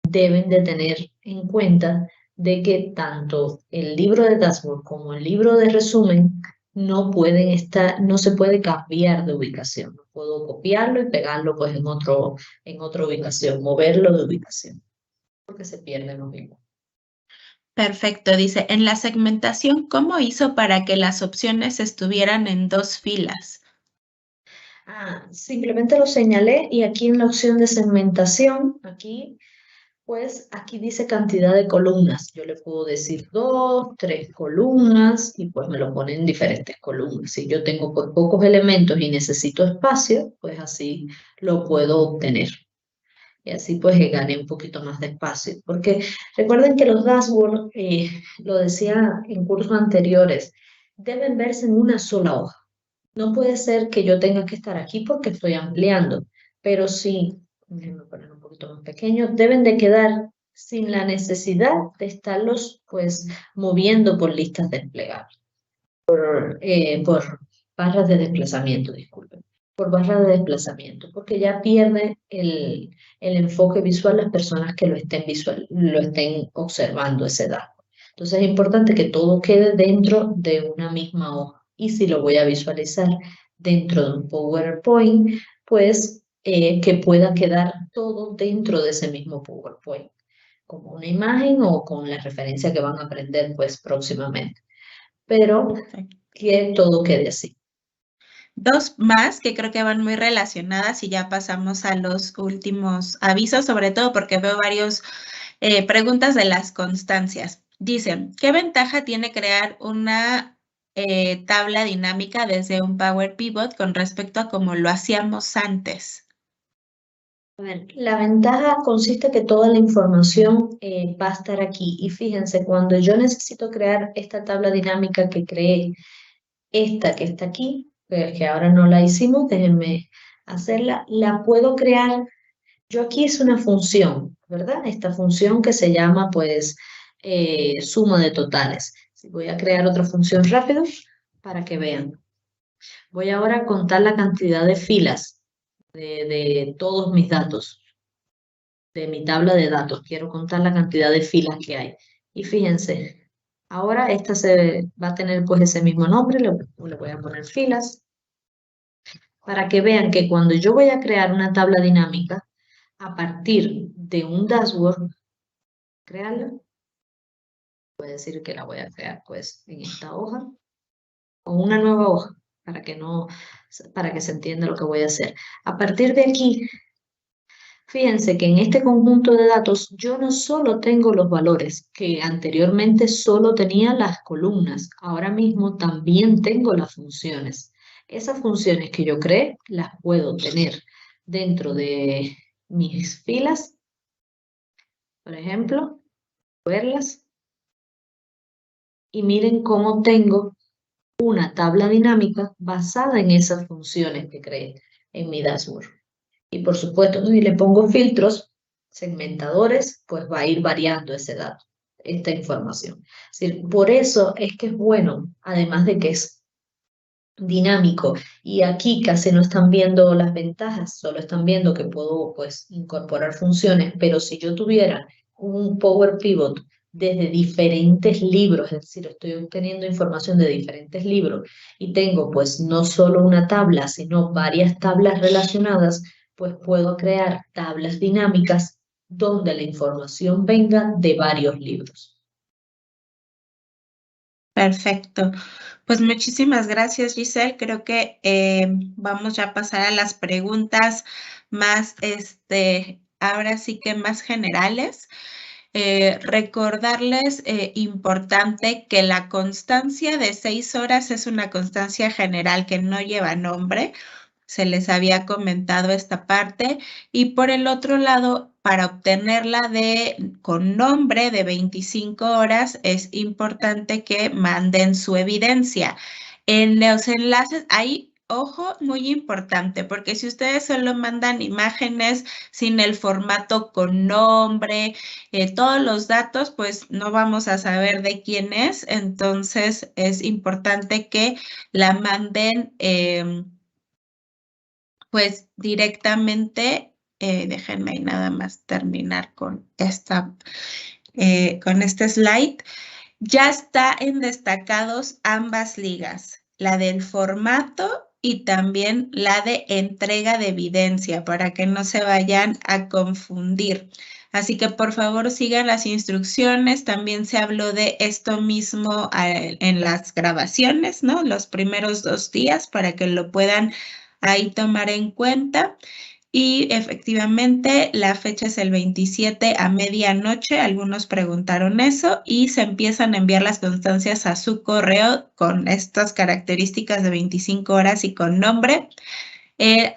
deben de tener en cuenta de que tanto el libro de dashboard como el libro de resumen no pueden estar, no se puede cambiar de ubicación. No puedo copiarlo y pegarlo pues en otra ubicación, moverlo de ubicación, porque se pierde lo mismo. Perfecto, dice, en la segmentación, ¿cómo hizo para que las opciones estuvieran en dos filas? Simplemente lo señalé y aquí en la opción de segmentación, aquí, pues aquí dice cantidad de columnas. Yo le puedo decir 2, 3 columnas y pues me lo pone en diferentes columnas. Si yo tengo pues pocos elementos y necesito espacio, pues así lo puedo obtener. Y así pues gané un poquito más de espacio. Porque recuerden que los dashboards, lo decía en cursos anteriores, deben verse en una sola hoja. No puede ser que yo tenga que estar aquí porque estoy ampliando, pero sí, déjenme poner un poquito más pequeño, deben de quedar sin la necesidad de estarlos pues moviendo por listas desplegables, por barras de desplazamiento, disculpen, por barras de desplazamiento, porque ya pierde el enfoque visual las personas que lo estén observando ese dato. Entonces es importante que todo quede dentro de una misma hoja. Y si lo voy a visualizar dentro de un PowerPoint, pues que pueda quedar todo dentro de ese mismo PowerPoint, como una imagen o con la referencia que van a aprender pues próximamente. Pero que todo quede así. Dos más que creo que van muy relacionadas y ya pasamos a los últimos avisos, sobre todo porque veo varios preguntas de las constancias. Dicen, ¿qué ventaja tiene crear una tabla dinámica desde un Power Pivot con respecto a cómo lo hacíamos antes? A ver, la ventaja consiste que toda la información va a estar aquí. Y fíjense, cuando yo necesito crear esta tabla dinámica que creé, esta que está aquí, que ahora no la hicimos, déjenme hacerla, la puedo crear. Yo aquí es una función, ¿verdad? Esta función que se llama pues suma de totales. Voy a crear otra función rápido para que vean. Voy ahora a contar la cantidad de filas de todos mis datos, de mi tabla de datos. Quiero contar la cantidad de filas que hay. Y fíjense, ahora esta se va a tener pues ese mismo nombre, le voy a poner filas, para que vean que cuando yo voy a crear una tabla dinámica, a partir de un dashboard, crearla, voy a decir que la voy a crear pues en esta hoja, o una nueva hoja, para que se entienda lo que voy a hacer. A partir de aquí, fíjense que en este conjunto de datos yo no solo tengo los valores, que anteriormente solo tenía las columnas, ahora mismo también tengo las funciones. Esas funciones que yo creé las puedo tener dentro de mis filas Por ejemplo, verlas y miren cómo tengo una tabla dinámica basada en esas funciones que creé en mi dashboard. Y por supuesto, si le pongo filtros, segmentadores, pues va a ir variando ese dato, esta información. Es decir, por eso es que es bueno, además de que es dinámico. Y aquí casi no están viendo las ventajas, solo están viendo que puedo pues incorporar funciones, pero si yo tuviera un Power Pivot desde diferentes libros, es decir, estoy obteniendo información de diferentes libros y tengo pues no solo una tabla, sino varias tablas relacionadas, pues puedo crear tablas dinámicas donde la información venga de varios libros. Perfecto. Pues muchísimas gracias, Giselle. Creo que vamos ya a pasar a las preguntas más, ahora sí que más generales. Recordarles, importante, que la constancia de 6 horas es una constancia general que no lleva nombre. Se les había comentado esta parte. Y por el otro lado, para obtenerla con nombre de 25 horas, es importante que manden su evidencia. En los enlaces hay, ojo, muy importante, porque si ustedes solo mandan imágenes sin el formato con nombre, todos los datos, pues no vamos a saber de quién es. Entonces es importante que la manden pues directamente. Déjenme ahí nada más terminar con con este slide. Ya está en destacados ambas ligas, la del formato y también la de entrega de evidencia, para que no se vayan a confundir. Así que por favor sigan las instrucciones. También se habló de esto mismo en las grabaciones, ¿no? Los primeros 2 días, para que lo puedan ahí tomar en cuenta. Y efectivamente, la fecha es el 27 a medianoche. Algunos preguntaron eso y se empiezan a enviar las constancias a su correo con estas características de 25 horas y con nombre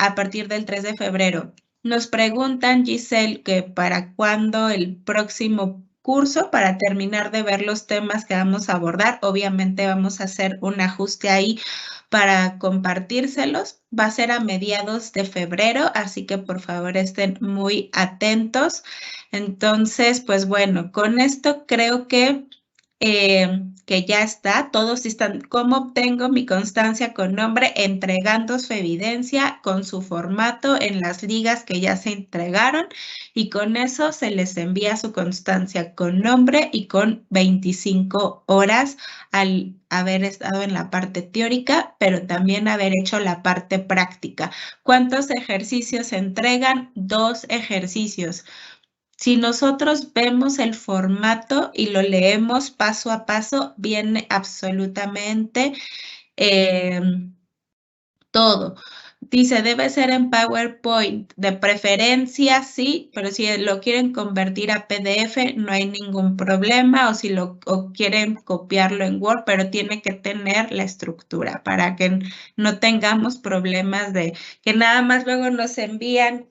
a partir del 3 de febrero. Nos preguntan, Giselle, que para cuándo el próximo curso, para terminar de ver los temas que vamos a abordar. Obviamente vamos a hacer un ajuste ahí para compartírselos. Va a ser a mediados de febrero, así que por favor estén muy atentos. Entonces, pues bueno, con esto creo que ya está, todos están. ¿Cómo obtengo mi constancia con nombre? Entregando su evidencia con su formato en las ligas que ya se entregaron, y con eso se les envía su constancia con nombre y con 25 horas al haber estado en la parte teórica, pero también haber hecho la parte práctica. ¿Cuántos ejercicios se entregan? 2 ejercicios. Si nosotros vemos el formato y lo leemos paso a paso, viene absolutamente todo. Dice, debe ser en PowerPoint, de preferencia sí, pero si lo quieren convertir a PDF no hay ningún problema, o si quieren copiarlo en Word, pero tiene que tener la estructura para que no tengamos problemas de que nada más luego nos envían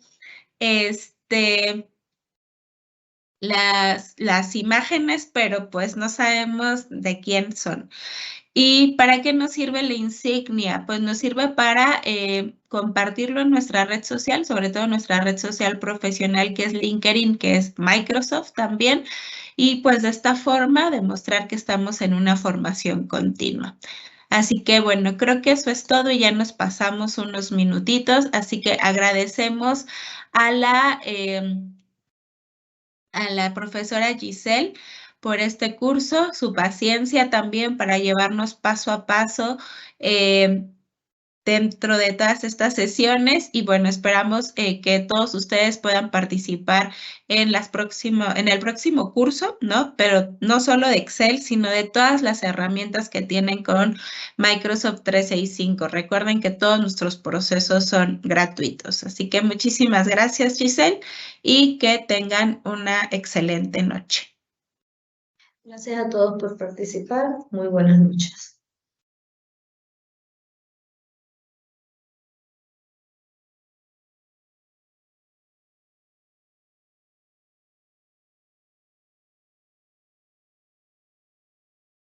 las imágenes, pero pues no sabemos de quién son. ¿Y para qué nos sirve la insignia? Pues nos sirve para compartirlo en nuestra red social, sobre todo nuestra red social profesional, que es LinkedIn, que es Microsoft también, y pues de esta forma demostrar que estamos en una formación continua. Así que bueno, creo que eso es todo y ya nos pasamos unos minutitos, así que agradecemos a la profesora Giselle por este curso, su paciencia también para llevarnos paso a paso dentro de todas estas sesiones, y bueno, esperamos que todos ustedes puedan participar en el próximo curso, ¿no? Pero no solo de Excel, sino de todas las herramientas que tienen con Microsoft 365. Recuerden que todos nuestros procesos son gratuitos. Así que muchísimas gracias, Giselle, y que tengan una excelente noche. Gracias a todos por participar. Muy buenas noches.